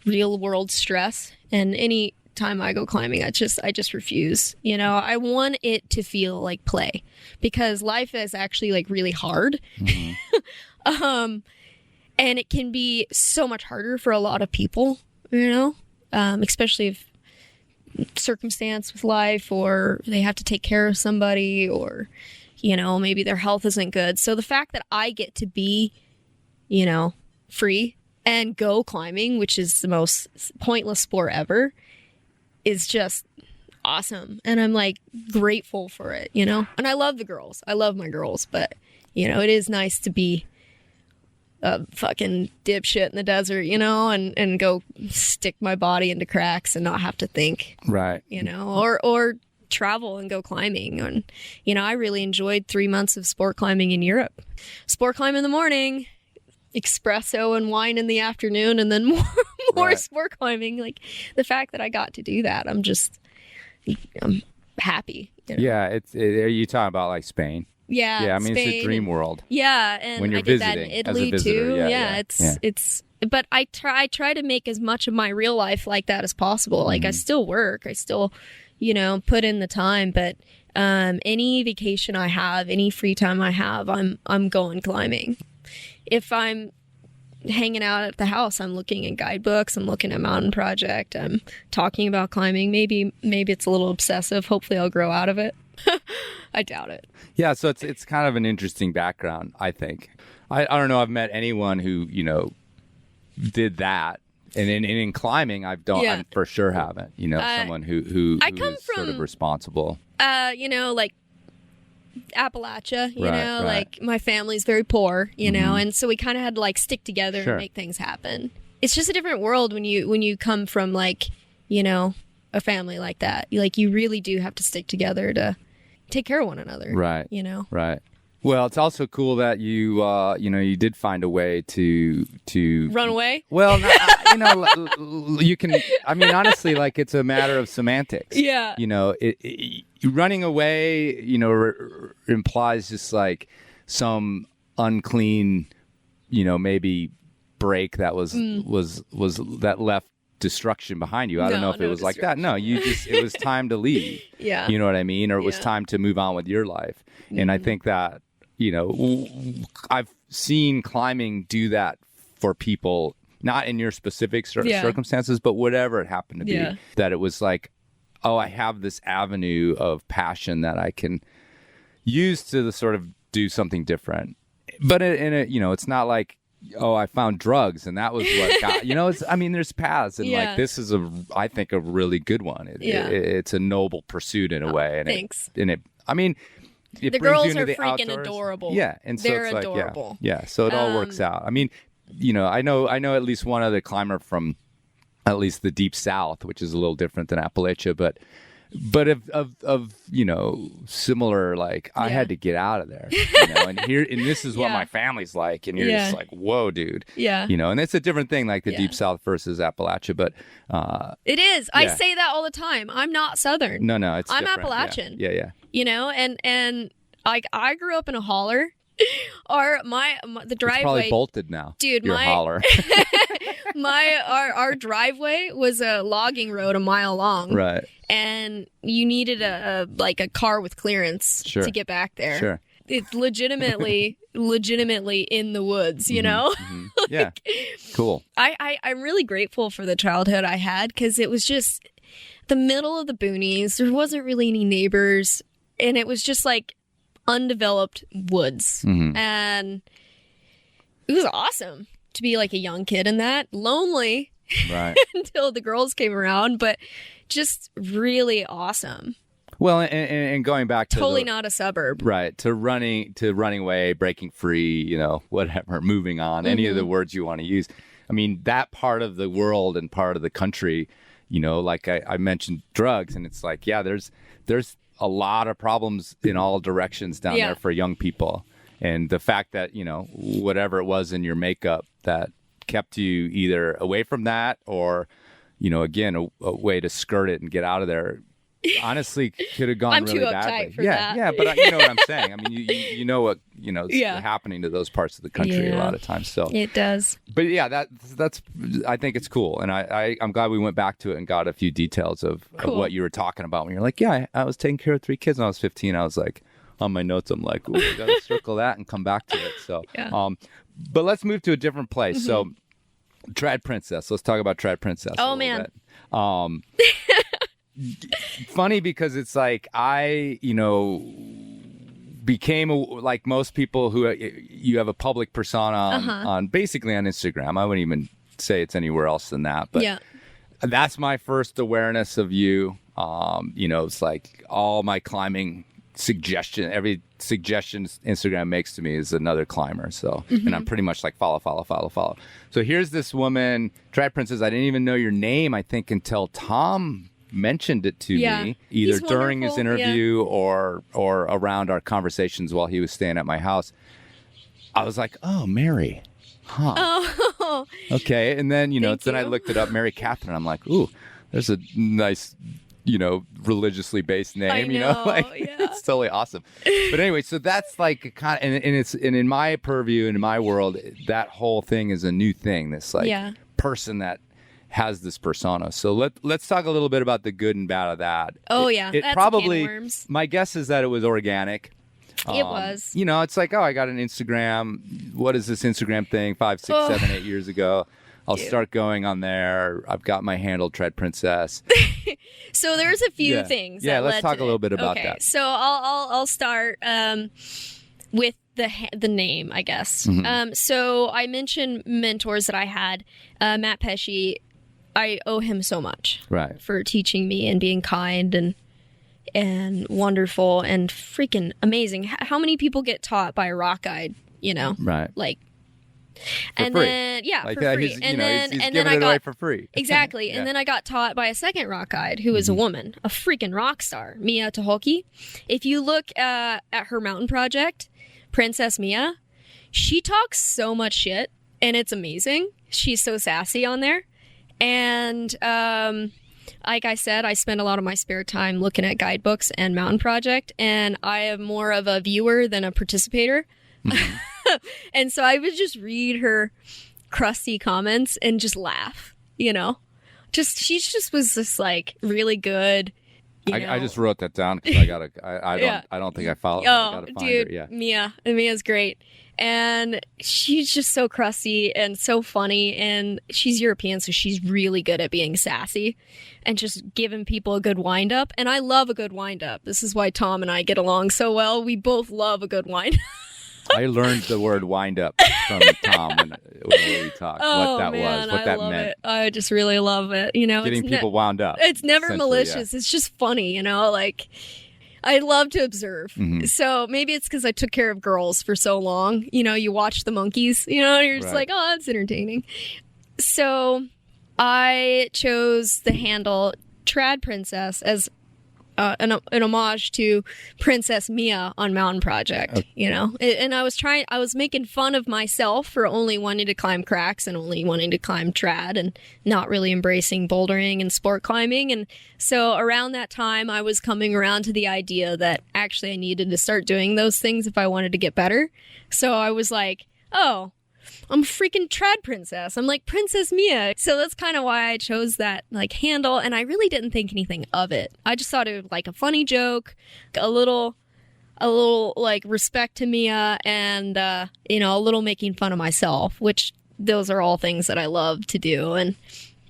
real world stress. And any time I go climbing, I just refuse. I want it to feel like play because life is actually like really hard. Mm-hmm. And it can be so much harder for a lot of people, especially if circumstance with life or they have to take care of somebody or, maybe their health isn't good. So the fact that I get to be, free and go climbing, which is the most pointless sport ever, is just awesome. And I'm like grateful for it, and I love the girls. I love my girls, but it is nice to be a fucking dipshit in the desert, and go stick my body into cracks and not have to think, right. Or travel and go climbing. And, I really enjoyed 3 months of sport climbing in Europe. Sport climb in the morning, espresso and wine in the afternoon, and then more right. Sport climbing. Like the fact that I got to do that, I'm happy. Yeah. Are you talking about like Spain? Yeah. I mean, Spain, it's a dream world. Yeah. And when you're I did visiting, that in Italy as a visitor. too. Yeah. It's, but I try to make as much of my real life like that as possible. Like I still work, I still, put in the time, but, any vacation I have, any free time I have, I'm going climbing. If I'm hanging out at the house, I'm looking at guidebooks, I'm looking at Mountain Project, I'm talking about climbing. Maybe it's a little obsessive. Hopefully I'll grow out of it. I doubt it. Yeah, so it's kind of an interesting background, I think. I don't know, I've met anyone who, did that. And in climbing, I for sure haven't, someone who I come is from, sort of responsible. Like Appalachia, right. like my family's very poor, and so we kind of had to like stick together and make things happen. It's just a different world when you come from like, a family like that. Like, you really do have to stick together to take care of one another. Right. Right. Well, it's also cool that you you did find a way to Run away? Well, you can. I mean, honestly, like, it's a matter of semantics. Yeah. Running away, implies just like some unclean, maybe break that was that left destruction behind you. I don't know if it was like that. No, it was time to leave. Yeah. You know what I mean? Or it was time to move on with your life. And I think that, I've seen climbing do that for people, not in your specific circumstances, but whatever it happened to be, that it was like, oh, I have this avenue of passion that I can use to sort of do something different. But it's not like, oh, I found drugs and that was what got, there's paths, and like, this is I think a really good one. It's a noble pursuit in a way. And thanks. It the brings girls you into are the freaking outdoors. adorable. Yeah, and so they're it's like, adorable. Yeah. So it all works out. I mean, I know at least one other climber from at least the deep south, which is a little different than Appalachia, but of similar, like, I had to get out of there, and this is what my family's like, and you're just like, whoa, dude. Yeah. And it's a different thing, like the deep south versus Appalachia, but it is. I say that all the time. I'm not Southern. No, it's I'm different. Appalachian. Yeah. And like, I grew up in a holler. Or the driveway, it's probably bolted now, dude. Your holler. Our driveway was a logging road a mile long, right? And you needed a car with clearance to get back there. Sure, it's legitimately in the woods, Mm-hmm. Yeah, cool. I'm really grateful for the childhood I had, because it was just the middle of the boonies. There wasn't really any neighbors, and it was just like undeveloped woods. And it was awesome to be like a young kid in that. Lonely, right? Until the girls came around, but just really awesome. Well, and going back to totally not a suburb, right? To running away, breaking free, whatever, moving on, any of the words you want to use. I mean, that part of the world and part of the country, like I mentioned drugs, and it's like, there's a lot of problems in all directions down there for young people. And the fact that, whatever it was in your makeup that kept you either away from that or, again, a way to skirt it and get out of there, honestly could have gone I'm really too badly. uptight for that. Yeah, but you know what I'm saying. I mean, you know what, is happening to those parts of the country a lot of times. So it does. But that's I think it's cool, and I'm glad we went back to it and got a few details of what you were talking about when you're like, I was taking care of 3 kids when I was 15. I was like, on my notes, I'm like, we gotta circle that and come back to it. So, but let's move to a different place. So, Tradprincess. Let's talk about Tradprincess. Oh man. Funny because it's like I, became like most people who you have a public persona on basically on Instagram. I wouldn't even say it's anywhere else than that, but that's my first awareness of you. It's like all my climbing every suggestion Instagram makes to me is another climber. So, and I'm pretty much like follow. So here's this woman, Tradprincess. I didn't even know your name, I think, until Tom mentioned it to me, either during his interview or around our conversations while he was staying at my house. I was like, oh, Mary. Huh. Oh. Okay. And then, I looked it up, Mary Catherine. I'm like, ooh, there's a nice, religiously based name, it's totally awesome. But anyway, so that's like kind of, and in my purview and in my world, that whole thing is a new thing. This person that has this persona. So let's talk a little bit about the good and bad of that. Oh, It that's probably, a can of worms. My guess is that it was organic. It was. It's like, I got an Instagram. What is this Instagram thing? 5, 6, 7, 8 years ago. I'll start going on there. I've got my handle, Tradprincess. So there's a few things. Yeah, that let's led talk to a little bit about that. So I'll start with the name, I guess. So I mentioned mentors that I had. Matt Pesci. I owe him so much, for teaching me and being kind and wonderful and freaking amazing. How many people get taught by a rock guide? Like and free. then Like, for free. he's Then giving I it got away for free. exactly. Yeah. And then I got taught by a second rock guide who is a woman, a freaking rock star, Mia Tahoki. If you look at her mountain project, Princess Mia, she talks so much shit, and it's amazing. She's so sassy on there, and like I said, I spend a lot of my spare time looking at guidebooks and mountain project, and I am more of a viewer than a participator. And so I would just read her crusty comments and just laugh, you know. She just was just like really good. I just wrote that down because I don't think I followed. I gotta find dude, her. Yeah. Mia's great. And she's just so crusty and so funny, and she's European, so she's really good at being sassy and just giving people a good wind up. And I love a good wind up. This is why Tom and I get along so well. We both love a good wind up. I learned the word wind up from Tom when we talked. What that was, what that love meant. It. I just really love it. You know, Getting people wound up. It's never malicious. Yeah. It's just funny, you know, like I love to observe. Mm-hmm. So maybe it's because I took care of girls for so long. You know, you watch the monkeys, you know, you're just like, oh, that's entertaining. So I chose the handle Tradprincess as an homage to Princess Mia on Mountain Project, you know? And I was making fun of myself for only wanting to climb cracks and only wanting to climb trad and not really embracing bouldering and sport climbing. And so around that time, I was coming around to the idea that actually I needed to start doing those things if I wanted to get better. So I was like, oh, I'm a freaking trad princess. I'm like Princess Mia. So that's kind of why I chose that like handle. And I really didn't think anything of it. I just thought it was like a funny joke, a little like respect to Mia, and, you know, a little making fun of myself, which those are all things that I love to do. And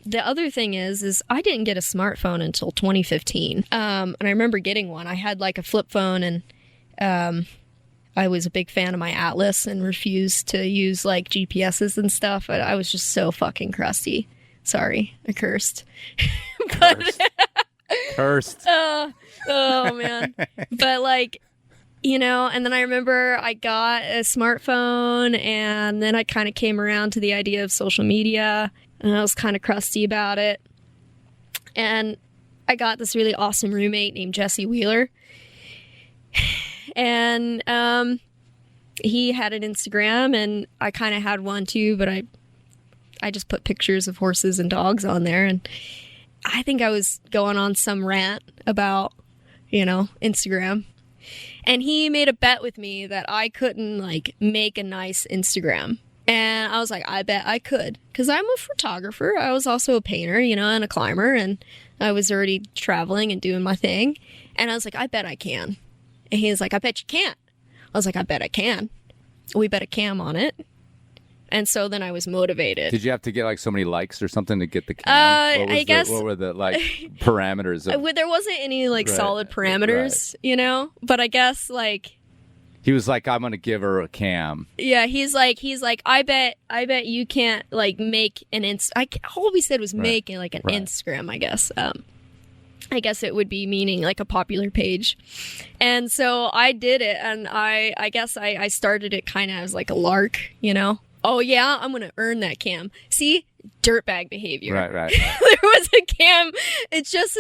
the other thing is I didn't get a smartphone until 2015. And I remember getting one. I had like a flip phone, and, I was a big fan of my Atlas and refused to use like GPSs and stuff. I was just so fucking crusty. Sorry, I cursed. Cursed. Oh man. But like, you know, and then I remember I got a smartphone, and then I kind of came around to the idea of social media, and I was kind of crusty about it. And I got this really awesome roommate named Jesse Wheeler. And he had an Instagram, and I kind of had one too, but I just put pictures of horses and dogs on there. And I think I was going on some rant about, you know, Instagram. And he made a bet with me that I couldn't like make a nice Instagram. And I was like, I bet I could, because I'm a photographer. I was also a painter, you know, and a climber, and I was already traveling and doing my thing. And I was like, I bet I can. And he was like, I bet you can't. I was like, I bet I can. We bet a cam on it. And so then I was motivated. Did you have to get like so many likes or something to get the cam? I guess. What were the like parameters? There wasn't any like solid parameters, you know? But I guess like. He was like, I'm going to give her a cam. Yeah, he's like, I bet you can't like make an all we said was make like an Instagram, I guess. I guess it would be meaning like a popular page. And so I did it, and I guess I started it kind of as like a lark, you know? Oh yeah, I'm going to earn that cam. See? Dirtbag behavior. Right. There was a cam. It's just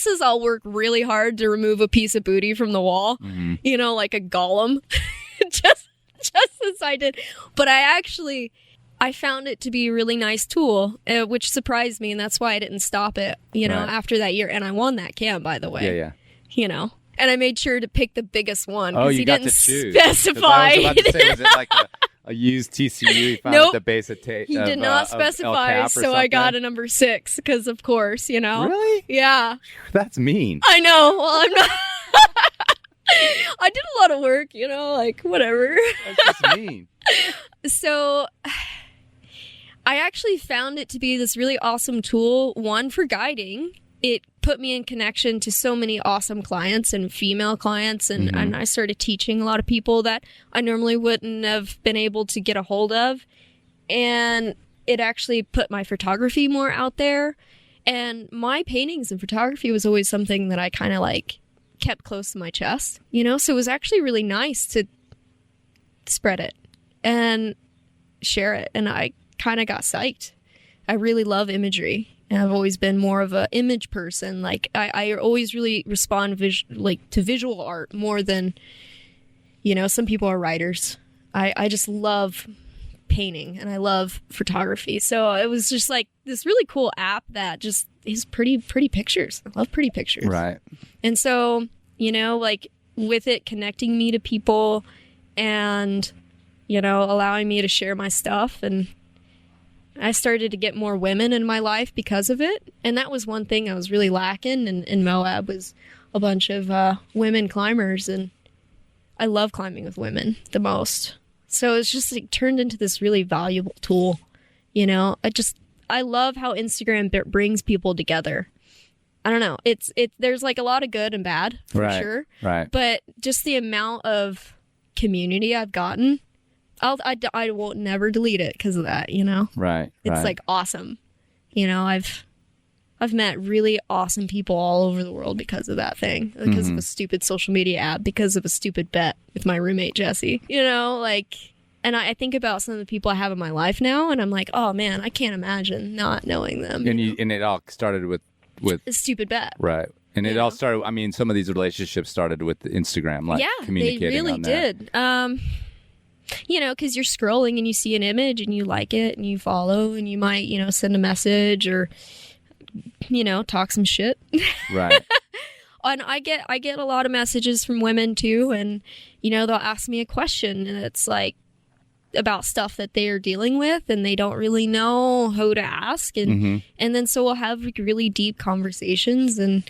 as I'll work really hard to remove a piece of booty from the wall, you know, like a golem, just as I did. But I found it to be a really nice tool, which surprised me, and that's why I didn't stop it, you know, after that year. And I won that cam, by the way. Yeah. You know, and I made sure to pick the biggest one. Oh, you got didn't to choose. Specify. I was about to say, was it like a used TCU he found at the base of He did not specify, so I got a number 6, because of course, you know. Really? Yeah. That's mean. I know. Well, I'm not. I did a lot of work, you know, like whatever. That's just mean. So I actually found it to be this really awesome tool, one, for guiding. It put me in connection to so many awesome clients and female clients, and I started teaching a lot of people that I normally wouldn't have been able to get a hold of. And it actually put my photography more out there. And my paintings and photography was always something that I kind of like kept close to my chest, you know? So it was actually really nice to spread it. And share it. And I kind of got psyched. I really love imagery. And I've always been more of an image person. Like I always really respond to visual art more than, some people are writers. I just love painting and I love photography. So it was just like this really cool app that just is pretty pictures. I love pretty pictures. Right. And so, like with it connecting me to people and, allowing me to share my stuff, and I started to get more women in my life because of it. And that was one thing I was really lacking in Moab, was a bunch of women climbers. And I love climbing with women the most. So it's just like turned into this really valuable tool. I love how Instagram brings people together. I don't know. There's like a lot of good and bad for sure. Right. But just the amount of community I've gotten, I won't never delete it because of that, Right. It's like awesome. I've met really awesome people all over the world because of that thing, because of a stupid social media app, because of a stupid bet with my roommate, Jesse, and I think about some of the people I have in my life now, and I'm like, oh man, I can't imagine not knowing them. And it all started with a stupid bet. Right. And it all started, some of these relationships started with Instagram, like communicating they really on that. did. Because you're scrolling and you see an image and you like it and you follow and you might, send a message or, talk some shit. Right. And I get a lot of messages from women too. And, they'll ask me a question and it's like about stuff that they are dealing with and they don't really know who to ask. And, and then so we'll have like really deep conversations, and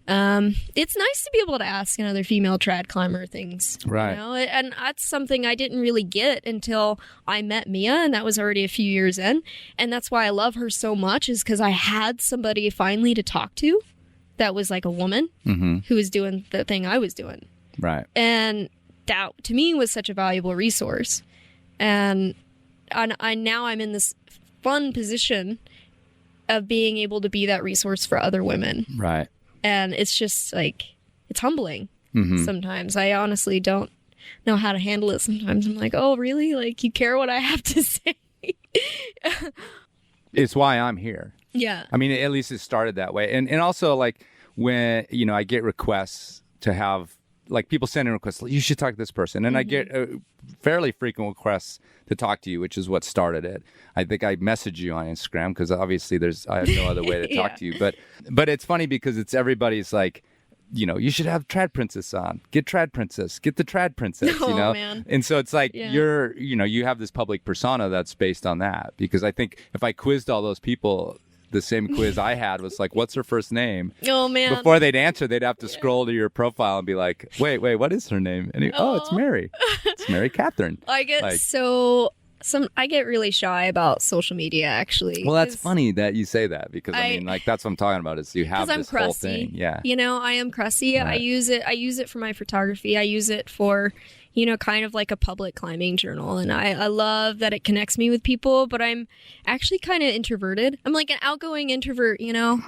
it's nice to be able to ask another female trad climber things. Right. And that's something I didn't really get until I met Mia, and that was already a few years in. And that's why I love her so much, is because I had somebody finally to talk to that was like a woman who was doing the thing I was doing. Right. And that to me was such a valuable resource. And now I'm in this fun position of being able to be that resource for other women. Right. And it's just like, it's humbling sometimes. I honestly don't know how to handle it sometimes. I'm like, oh, really? Like, you care what I have to say? It's why I'm here. Yeah. At least it started that way. And also, like, when, I get requests to have, like, people send in requests, you should talk to this person. And I get fairly frequent requests to talk to you, which is what started it. I think I messaged you on Instagram because obviously I have no other way to talk to you. But it's funny because it's everybody's like, you should have Tradprincess on. Get Tradprincess. Get the Tradprincess, Oh, man. And so it's like you have this public persona that's based on that. Because I think if I quizzed all those people, the same quiz I had was like, what's her first name? Oh, man. Before they'd answer, they'd have to scroll to your profile and be like, wait, what is her name? And it's Mary. It's Mary Catherine. I get I get really shy about social media, actually. Well, that's funny that you say that, because that's what I'm talking about, is you have this whole thing. Yeah. I am crusty. Right. I use it for my photography. I use it for, kind of like a public climbing journal. And I love that it connects me with people, but I'm actually kind of introverted. I'm like an outgoing introvert,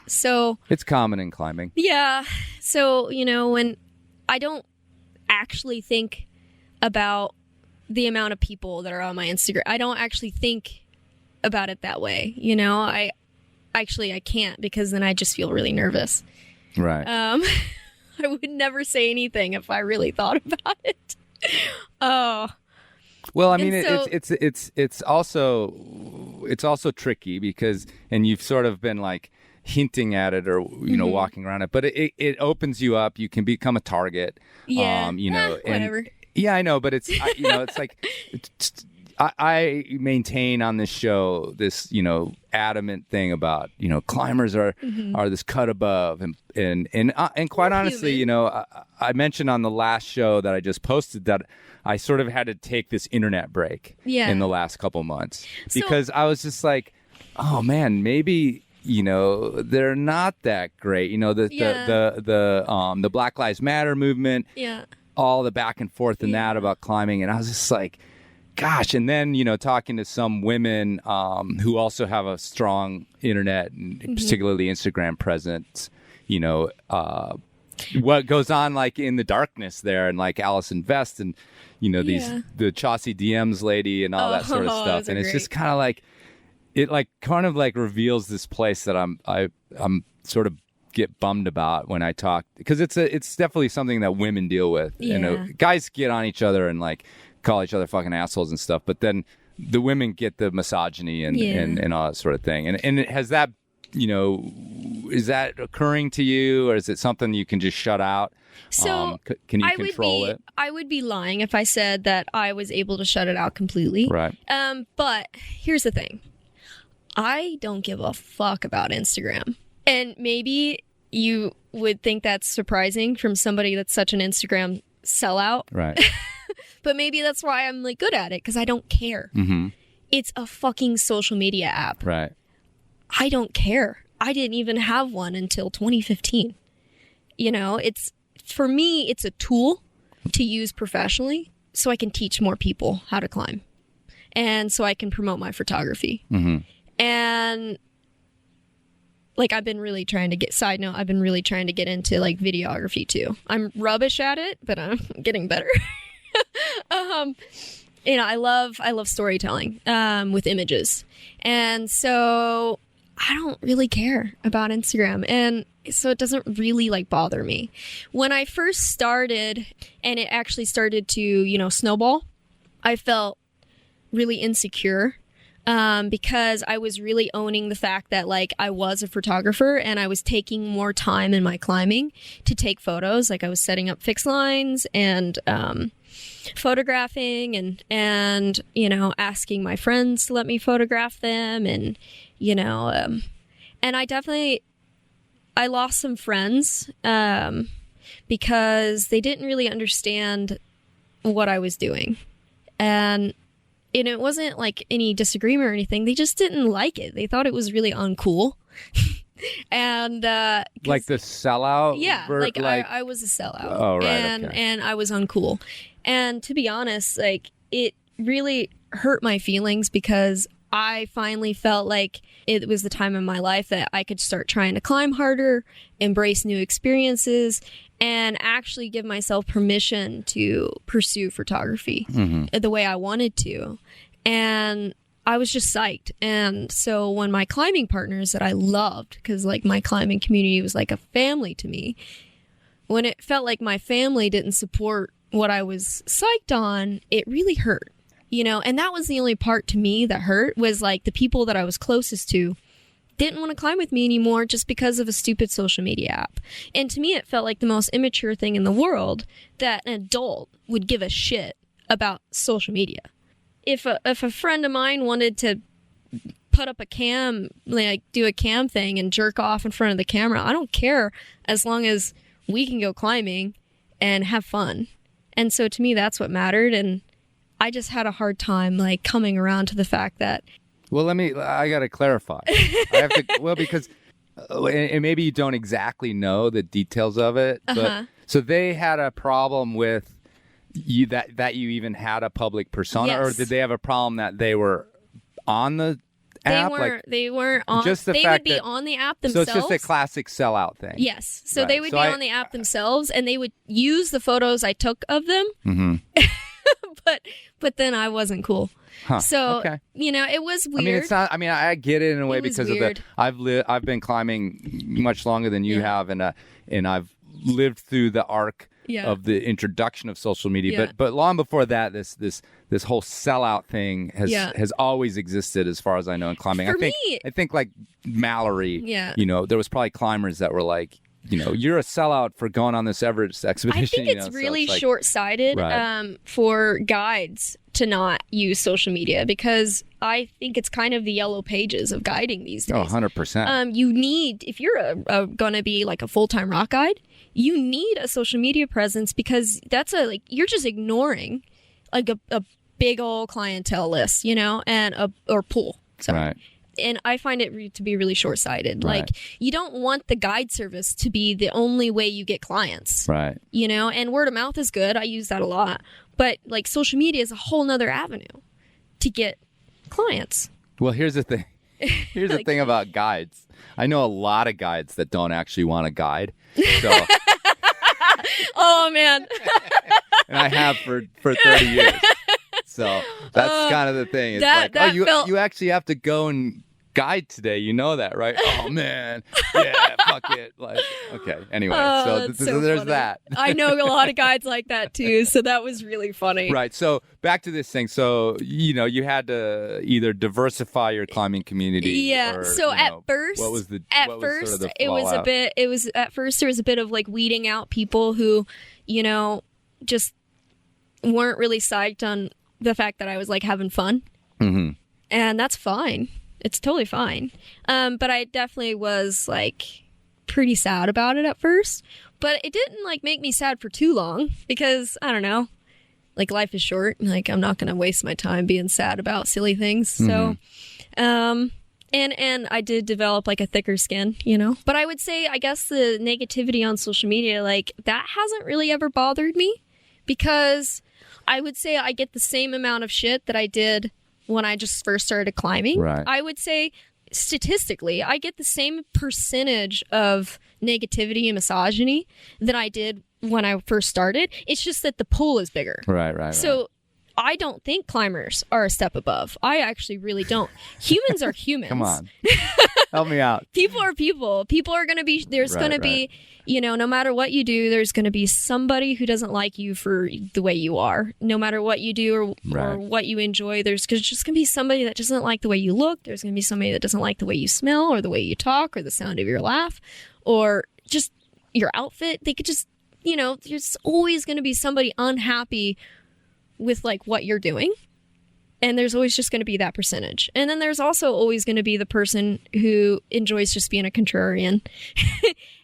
so. It's common in climbing. Yeah. So, when I don't actually think about the amount of people that are on my Instagram, I don't actually think about it that way. I can't, because then I just feel really nervous. Right. I would never say anything if I really thought about it. Oh. Well, it's also tricky because, and you've sort of been like hinting at it or walking around it, but it opens you up. You can become a target. Yeah. Whatever. Yeah, I know, but it's it's like I maintain on this show this adamant thing about climbers are this cut above, and quite honestly, I mentioned on the last show that I just posted that I sort of had to take this internet break in the last couple months because I was just like, oh man, maybe they're not that great. The Black Lives Matter movement. Yeah. All the back and forth and that about climbing. And I was just like, gosh. And then, talking to some women who also have a strong internet and particularly Instagram presence, what goes on like in the darkness there, and like Allison Vest, and the Chauncey DMs lady and all that sort of stuff. And it's just kind of like it like kind of like reveals this place that I'm sort of get bummed about when I talk, because it's definitely something that women deal with. Guys get on each other and like call each other fucking assholes and stuff, but then the women get the misogyny and all that sort of thing. And has that, is that occurring to you, or is it something you can just shut out? So can you control it? I would be lying if I said that I was able to shut it out completely. Right. But here's the thing. I don't give a fuck about Instagram. And maybe you would think that's surprising from somebody that's such an Instagram sellout. Right. But maybe that's why I'm like good at it, because I don't care. Mm-hmm. It's a fucking social media app. Right. I don't care. I didn't even have one until 2015. For me, it's a tool to use professionally so I can teach more people how to climb, and so I can promote my photography. Mm-hmm. And like, I've been really trying to get into like videography too. I'm rubbish at it, but I'm getting better. I love storytelling with images. And so I don't really care about Instagram. And so it doesn't really like bother me. When I first started, and it actually started to, snowball, I felt really insecure. Because I was really owning the fact that like I was a photographer, and I was taking more time in my climbing to take photos. Like I was setting up fixed lines and photographing and asking my friends to let me photograph them, and and I lost some friends because they didn't really understand what I was doing. And it wasn't like any disagreement or anything. They just didn't like it. They thought it was really uncool. And like the sellout? Yeah, I was a sellout. Oh, right. And I was uncool. And to be honest, like, it really hurt my feelings, because I finally felt like it was the time in my life that I could start trying to climb harder, embrace new experiences, and actually give myself permission to pursue photography the way I wanted to. And I was just psyched. And so when my climbing partners that I loved, because like my climbing community was like a family to me, when it felt like my family didn't support what I was psyched on, it really hurt. And that was the only part to me that hurt, was like the people that I was closest to didn't want to climb with me anymore just because of a stupid social media app. And to me, it felt like the most immature thing in the world that an adult would give a shit about social media. If a friend of mine wanted to put up a cam, like do a cam thing and jerk off in front of the camera, I don't care, as long as we can go climbing and have fun. And so to me, that's what mattered. And I just had a hard time like coming around to the fact that. Well, I got to clarify. Because and maybe you don't exactly know the details of it, but so they had a problem with you that you even had a public persona, yes. Or did they have a problem that they were on the app? They weren't on. Just the they fact would be that, on the app themselves. So it's just a classic sellout thing. Yes. So right. They would be on the app themselves, and they would use the photos I took of them. Mm-hmm. but then I wasn't cool. Huh. So okay. It was weird. I mean, it's not. I mean, I get it in a way because weird. of I've been climbing much longer than you have, and I've lived through the arc of the introduction of social media. Yeah. But long before that, this whole sellout thing has always existed, as far as I know, in climbing. I think like Mallory. Yeah. There was probably climbers that were like, you're a sellout for going on this Everest expedition. I think it's really short-sighted for guides to not use social media, because I think it's kind of the yellow pages of guiding these days. Oh, 100%. You need, if you're going to be like a full-time rock guide, you need a social media presence, because that's you're just ignoring like a big old clientele list, and or pool. So. Right. And I find it to be really short-sighted. Right. Like, you don't want the guide service to be the only way you get clients. Right. And word of mouth is good. I use that a lot. But, like, social media is a whole nother avenue to get clients. Well, here's the thing. Here's the thing about guides. I know a lot of guides that don't actually want to guide. So Oh, man. And I have for 30 years. So that's kind of the thing. It's you actually have to go and guide today. You know that, right? Oh, man. Yeah, fuck it. Like, okay. Anyway, so there's funny. that. I know a lot of guides like that, too. So that was really funny. Right. So back to this thing. So, you had to either diversify your climbing community. Yeah. Or, so at first, what was the it was at first there was a bit of like weeding out people who, just weren't really psyched on the fact that I was like having fun. Mm-hmm. And that's fine. It's totally fine. But I definitely was like pretty sad about it at first. But it didn't like make me sad for too long because I don't know. Like life is short. Like I'm not going to waste my time being sad about silly things. So, and I did develop like a thicker skin, But I would say, I guess the negativity on social media, like that hasn't really ever bothered me because I would say I get the same amount of shit that I did when I just first started climbing. Right. I would say statistically, I get the same percentage of negativity and misogyny that I did when I first started. It's just that the pool is bigger. Right. So I don't think climbers are a step above. I actually really don't. Humans are humans. Come on. Help me out. People are people. People are going to be, there's going to be, no matter what you do, there's going to be somebody who doesn't like you for the way you are. No matter what you do or what you enjoy, there's just going to be somebody that doesn't like the way you look. There's going to be somebody that doesn't like the way you smell or the way you talk or the sound of your laugh or just your outfit. They could just, there's always going to be somebody unhappy with like what you're doing. And there's always just going to be that percentage. And then there's also always going to be the person who enjoys just being a contrarian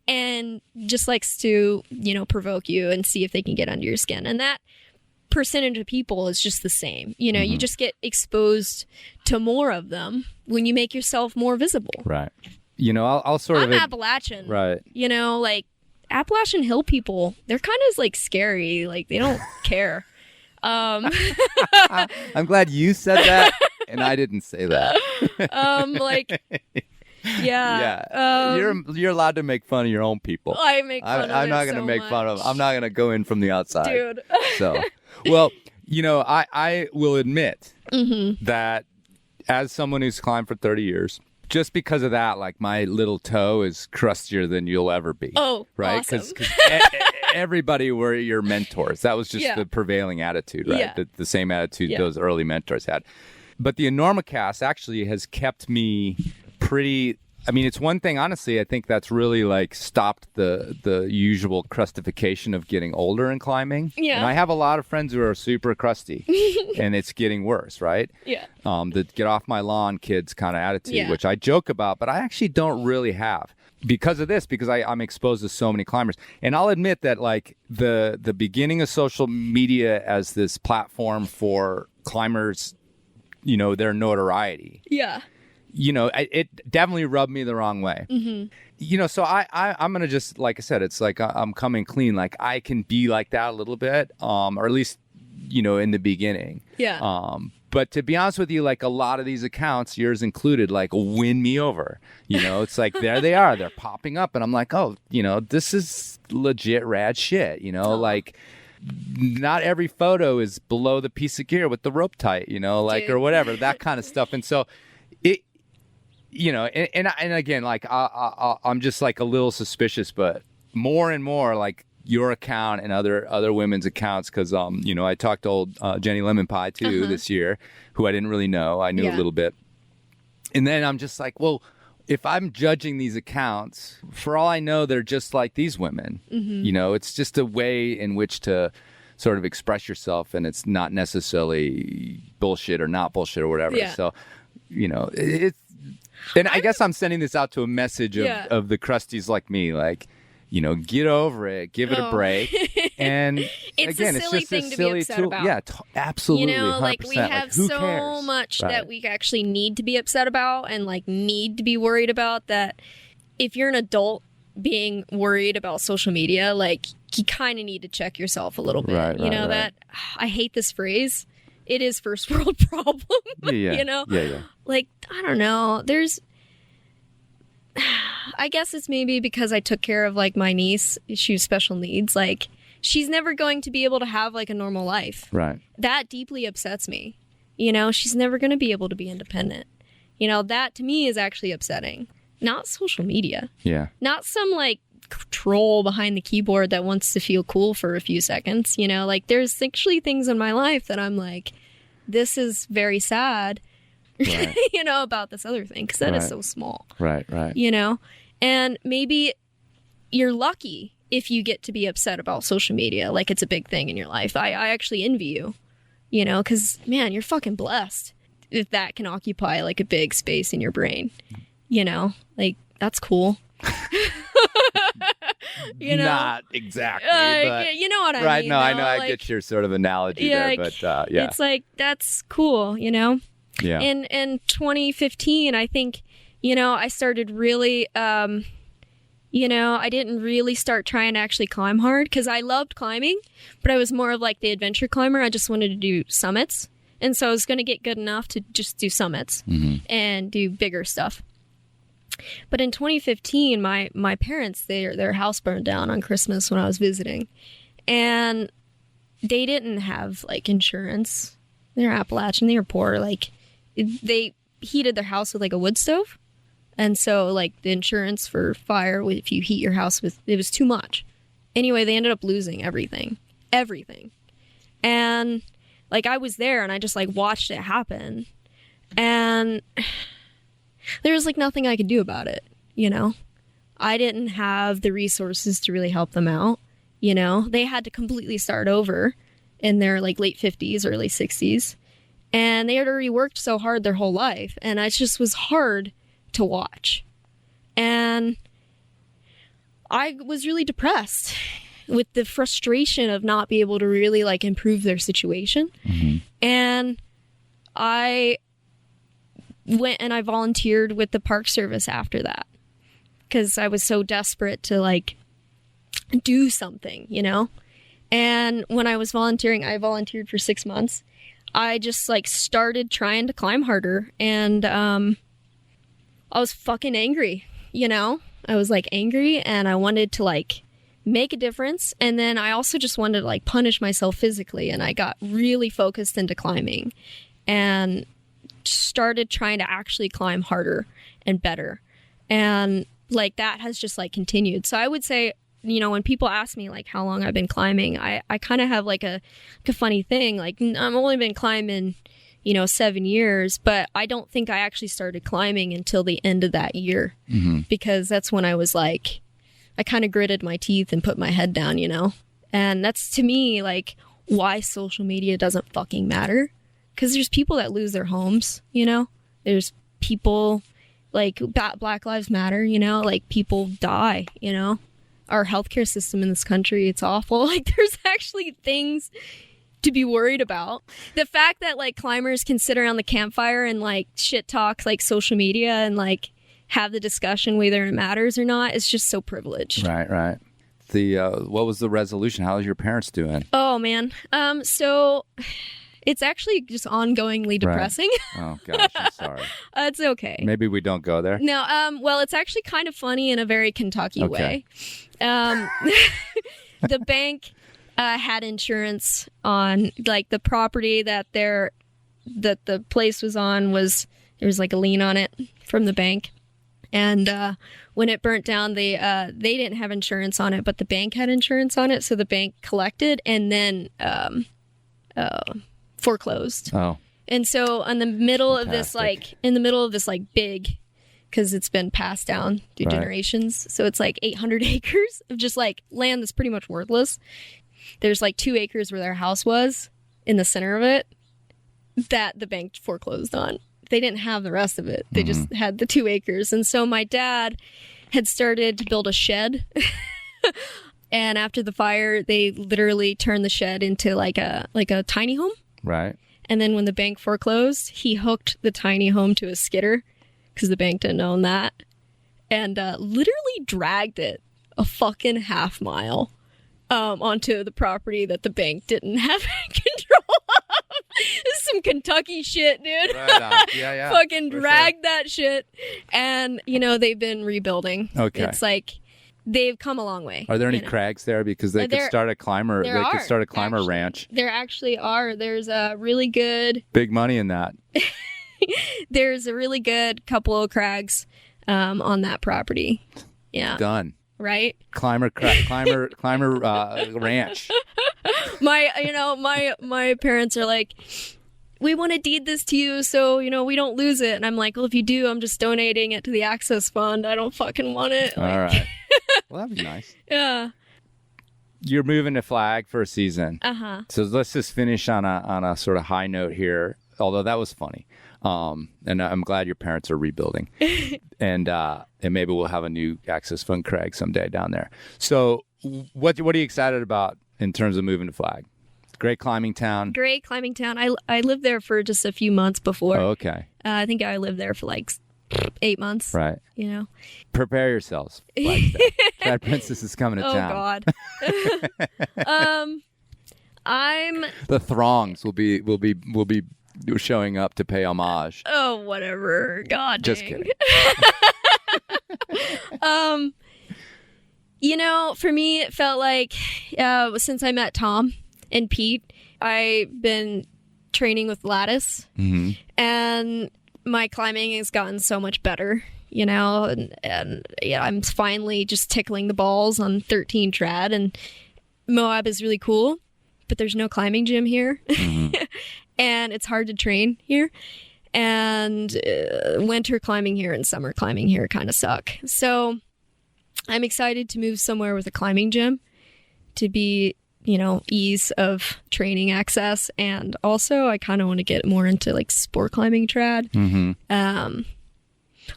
and just likes to, provoke you and see if they can get under your skin. And that percentage of people is just the same. You just get exposed to more of them when you make yourself more visible. Right. I'll sort of... I'm Appalachian. Right. Like Appalachian Hill people, they're kind of like scary. Like they don't care. I'm glad you said that, and I didn't say that. You're allowed to make fun of your own people. I make fun of I'm not going to make fun of. I'm not going to go in from the outside, dude. So, well, I will admit that as someone who's climbed for 30 years. Just because of that, like my little toe is crustier than you'll ever be. Oh, right? awesome. Because everybody were your mentors. That was just the prevailing attitude, right? Yeah. The same attitude those early mentors had. But the Enormocast actually has kept me pretty... I mean, it's one thing, honestly, I think that's really like stopped the usual crustification of getting older in climbing. Yeah. And I have a lot of friends who are super crusty and it's getting worse, right? Yeah. The get off my lawn kids kind of attitude, which I joke about, but I actually don't really have because of this, because I'm exposed to so many climbers. And I'll admit that like the beginning of social media as this platform for climbers, their notoriety. Yeah. It definitely rubbed me the wrong way. Mm-hmm. So I'm going to just, like I said, it's like I'm coming clean. Like I can be like that a little bit, or at least, in the beginning. Yeah. But to be honest with you, like a lot of these accounts, yours included, like win me over. It's like there they are. They're popping up. And I'm like, oh, this is legit rad shit. Like not every photo is below the piece of gear with the rope tight, like, or whatever, that kind of stuff. And so and again, like I'm just like a little suspicious, but more and more like your account and other women's accounts, because I talked to old Jenny Lemon Pie too this year, who I didn't really know. I knew a little bit, and then I'm just like, well, if I'm judging these accounts, for all I know, they're just like these women. Mm-hmm. It's just a way in which to sort of express yourself, and it's not necessarily bullshit or not bullshit or whatever. Yeah. So, it's. And I guess I'm sending this out to a message of the crusties like me, like, get over it, give it a break. And it's again, a silly it's just thing a to silly be upset tool. about. Yeah, absolutely. 100%. Like we have who so cares? much that we actually need to be upset about and like need to be worried about, that if you're an adult being worried about social media, like you kind of need to check yourself a little bit. That I hate this phrase. It is first world problem. Yeah. Like, I don't know. I guess it's maybe because I took care of like my niece. She has special needs. Like, she's never going to be able to have like a normal life. Right. That deeply upsets me. You know, she's never going to be able to be independent. You know, that to me is actually upsetting. Not social media. Yeah. Not some like troll behind the keyboard that wants to feel cool for a few seconds. You know, like there's actually things in my life that I'm like, this is very sad, Right. you know, about this other thing, because that is Right. so small. Right. Right. You know, and maybe you're lucky if you get to be upset about social media, like it's a big thing in your life. I actually envy you, you know, because man, you're fucking blessed if that can occupy like a big space in your brain, you know, like that's cool. You know, not exactly, but you know what I right. mean. No, I though? know. I Like, get your sort of analogy yeah, there, like, but yeah, it's like that's cool, you know. yeah. In 2015, I think, you know, I started really, you know, I didn't really start trying to actually climb hard because I loved climbing, but I was more of like the adventure climber. I just wanted to do summits. And so I was going to get good enough to just do summits and do bigger stuff. But in 2015, my parents, their house burned down on Christmas when I was visiting. And they didn't have like insurance. They're Appalachian. They were poor. Like they heated their house with like a wood stove. And so like the insurance for fire, if you heat your house with, it was too much. Anyway, they ended up losing everything. And like I was there and I just like watched it happen. And there was like nothing I could do about it, you know? I didn't have the resources to really help them out, you know? They had to completely start over in their like late 50s, early 60s. And they had already worked so hard their whole life. And it just was hard to watch. And I was really depressed with the frustration of not being able to really like improve their situation. And I went and I volunteered with the Park Service after that because I was so desperate to like do something, you know? And when I was volunteering, I volunteered for 6 months. I just like started trying to climb harder and I was fucking angry, you know? I was like angry and I wanted to like make a difference. And then I also just wanted to like punish myself physically. And I got really focused into climbing and started trying to actually climb harder and better. And like that has just like continued. So I would say, you know, when people ask me like how long I've been climbing, I kind of have like a funny thing. Like I've only been climbing, you know, 7 years, but I don't think I actually started climbing until the end of that year because that's when I was like, I kind of gritted my teeth and put my head down, you know? And that's to me like why social media doesn't fucking matter. Because there's people that lose their homes, you know? There's people, like, Black Lives Matter, you know? Like, people die, you know? Our healthcare system in this country, it's awful. Like, there's actually things to be worried about. The fact that, like, climbers can sit around the campfire and, like, shit talk, like, social media and, like, have the discussion whether it matters or not is just so privileged. Right, right. What was the resolution? How is your parents doing? Oh, man. So... It's actually just ongoingly depressing. Right. Oh, gosh, I'm sorry. It's okay. Maybe we don't go there. No, well, it's actually kind of funny in a very Kentucky way. The bank had insurance on, like, the property that the place was on there was, like, a lien on it from the bank. And when it burnt down, they didn't have insurance on it, but the bank had insurance on it. So the bank collected and then foreclosed. Oh. And so in the middle of this, big, because it's been passed down through generations. So it's like 800 acres of just like land that's pretty much worthless. There's like 2 acres where their house was in the center of it that the bank foreclosed on. They didn't have the rest of it. They just had the 2 acres. And so my dad had started to build a shed. And after the fire, they literally turned the shed into like a tiny home. Right. And then when the bank foreclosed, he hooked the tiny home to a skidder because the bank didn't own that. And literally dragged it a fucking half mile onto the property that the bank didn't have control of. This is some Kentucky shit, dude. Right on. Yeah. Fucking dragged that shit. And, you know, they've been rebuilding. Okay. It's like they've come a long way. Are there any crags there? Because they could start a climber. They could start a climber ranch. There actually are. There's a really good big money in that. There's a really good couple of crags on that property. Yeah. Done. Right? Climber ranch. My parents are like, we want to deed this to you so, we don't lose it. And I'm like, well, if you do, I'm just donating it to the Access Fund. I don't fucking want it. All right. Well, that'd be nice. Yeah. You're moving to Flag for a season. Uh-huh. So let's just finish on a sort of high note here, although that was funny. And I'm glad your parents are rebuilding. and maybe we'll have a new Access Fund crag someday down there. So what are you excited about in terms of moving to Flag? Great climbing town. Great climbing town. I lived there for just a few months before. Oh, okay. I think I lived there for like 8 months. Right. Prepare yourselves. Tradprincess is coming to town. Oh God. The throngs will be showing up to pay homage. Oh, whatever. God. Just dang. kidding. For me, it felt like since I met Tom and Pete, I've been training with Lattice, and my climbing has gotten so much better, and I'm finally just tickling the balls on 13 trad, and Moab is really cool, but there's no climbing gym here, and it's hard to train here, and winter climbing here and summer climbing here kind of suck. So I'm excited to move somewhere with a climbing gym to be, ease of training access. And also I kind of want to get more into like sport climbing trad.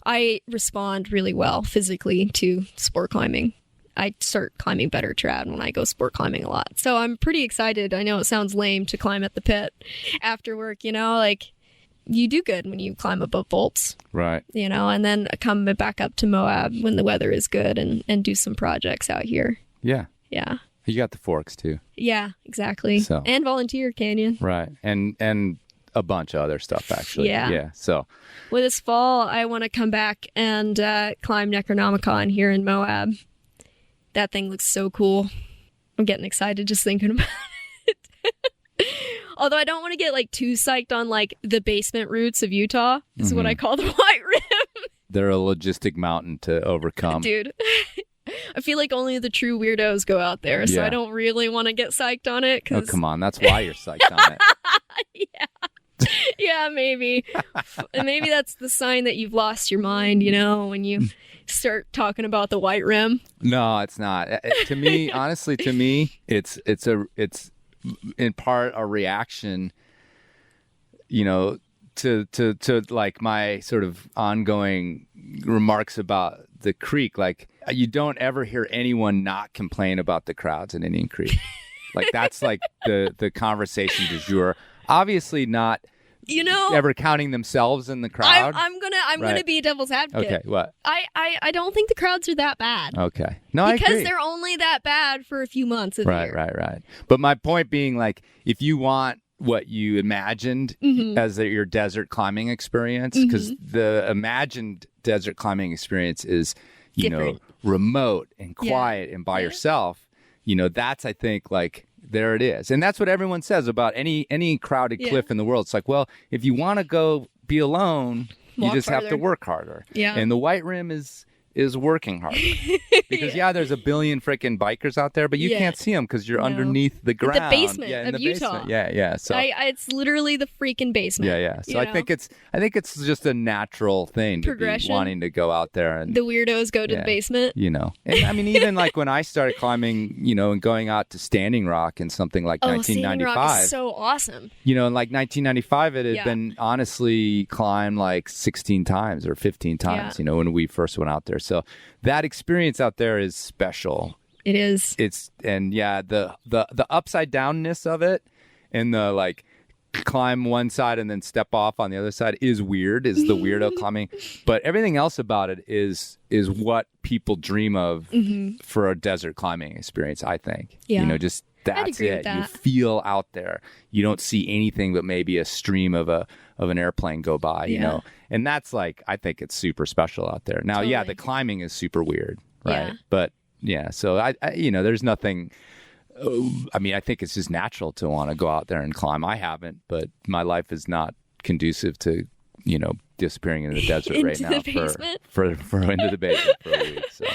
I respond really well physically to sport climbing. I start climbing better trad when I go sport climbing a lot. So I'm pretty excited. I know it sounds lame to climb at the pit after work, like you do good when you climb above bolts. Right. And then come back up to Moab when the weather is good and do some projects out here. Yeah. Yeah. You got the forks too. Yeah, exactly. So. And Volunteer Canyon. Right. And a bunch of other stuff actually. Yeah. Yeah. So well, this fall I want to come back and climb Enormocast here in Moab. That thing looks so cool. I'm getting excited just thinking about it. Although I don't want to get like too psyched on like the basement routes of Utah is what I call the White Rim. They're a logistic mountain to overcome. Dude, I feel like only the true weirdos go out there, so I don't really want to get psyched on it. Oh, come on. That's why you're psyched on it. Yeah, maybe. Maybe that's the sign that you've lost your mind, when you start talking about the White Rim. No, it's not. To me, honestly, it's in part a reaction, to like my sort of ongoing remarks about the creek. Like you don't ever hear anyone not complain about the crowds in Indian Creek. Like that's like the conversation du jour. Obviously not, ever counting themselves in the crowd. I'm gonna be devil's advocate. Okay, what? I don't think the crowds are that bad. Okay, no, I agree. Because they're only that bad for a few months of the year. Right. But my point being, like, if you want what you imagined as your desert climbing experience, because the imagined desert climbing experience is, different, remote and quiet and by yourself. That's, I think, like, there it is. And that's what everyone says about any crowded cliff in the world. It's like, well, if you want to go be alone, you just have to work harder. Yeah. And the White Rim is working harder. Because, there's a billion freaking bikers out there, but you can't see them because you're underneath the ground. The basement of Utah. Basement. Yeah. So it's literally the freaking basement. Yeah. So I think it's just a natural thing to be wanting to go out there. And the weirdos go to the basement. And I mean, even like when I started climbing, and going out to Standing Rock in something like 1995. Standing Rock is so awesome. In like 1995, it had been honestly climbed like 16 times or 15 times, when we first went out there. So that experience out there is special. It is. The upside downness of it and the like climb one side and then step off on the other side is weird, is the weirdo climbing. But everything else about it is what people dream of for a desert climbing experience, I think. Yeah. Just that's it. You feel out there. You don't see anything but maybe a stream of an airplane go by, And that's like, I think it's super special out there. Now, Totally. the climbing is super weird, right? Yeah. But yeah. So I there's nothing. I mean, I think it's just natural to want to go out there and climb. I haven't, but my life is not conducive to, disappearing into the desert right now for into the basement for a week. So.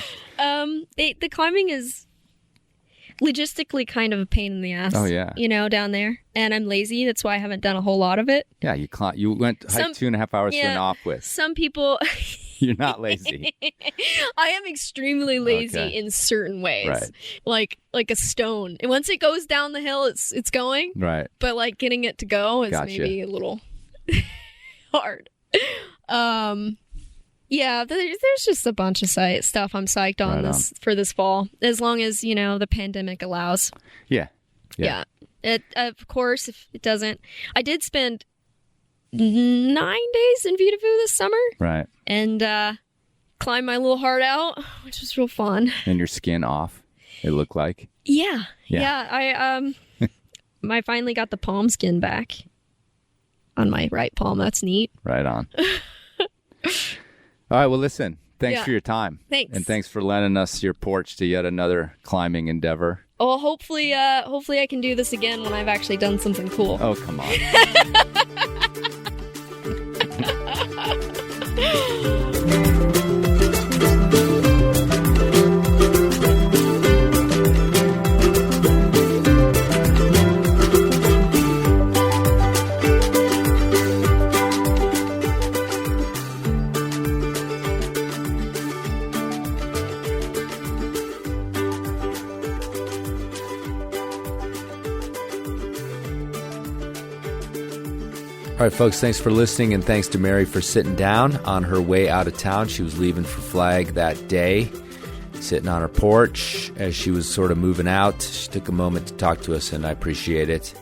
The climbing is logistically kind of a pain in the ass. Oh yeah. Down there, and I'm lazy. That's why I haven't done a whole lot of it. Yeah, you hiked 2.5 hours to an off with. Some people. You're not lazy. I am extremely lazy in certain ways. Right. Like a stone. And once it goes down the hill, it's going. Right. But like getting it to go is maybe a little hard. Yeah, there's just a bunch of stuff I'm psyched on for this fall, as long as, the pandemic allows. Yeah. Of course, if it doesn't. I did spend 9 days in Vitavu this summer. Right. And climbed my little heart out, which was real fun. And your skin off, it looked like. Yeah. I I finally got the palm skin back on my right palm. That's neat. Right on. All right, well, listen, thanks for your time. Thanks. And thanks for lending us your porch to yet another climbing endeavor. Well, hopefully I can do this again when I've actually done something cool. Oh, come on. All right, folks, thanks for listening, and thanks to Mary for sitting down on her way out of town. She was leaving for Flag that day, sitting on her porch as she was sort of moving out. She took a moment to talk to us, and I appreciate it.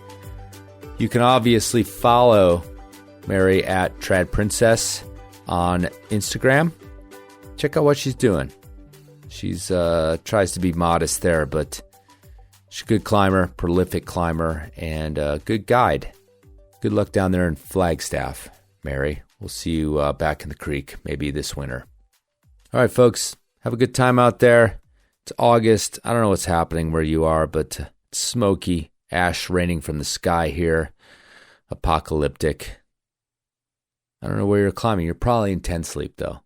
You can obviously follow Mary at Tradprincess on Instagram. Check out what she's doing. She's tries to be modest there, but she's a good climber, prolific climber, and a good guide. Good luck down there in Flagstaff, Mary. We'll see you back in the creek, maybe this winter. All right, folks, have a good time out there. It's August. I don't know what's happening where you are, but it's smoky, ash raining from the sky here. Apocalyptic. I don't know where you're climbing. You're probably in tent sleep, though.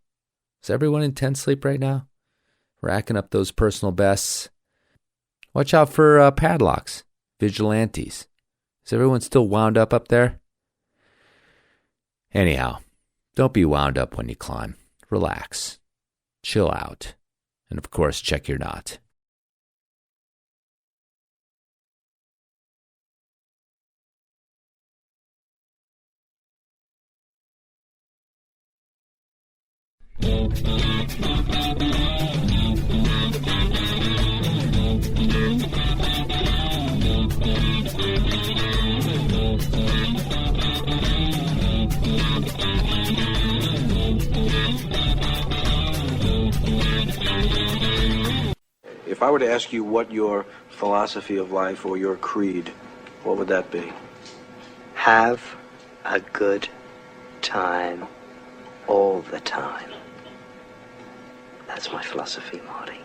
Is everyone in tent sleep right now? Racking up those personal bests? Watch out for padlocks, vigilantes. Is everyone still wound up there? Anyhow, don't be wound up when you climb. Relax. Chill out. And of course, check your knot. If I were to ask you what your philosophy of life or your creed, what would that be? Have a good time all the time. That's my philosophy, Marty.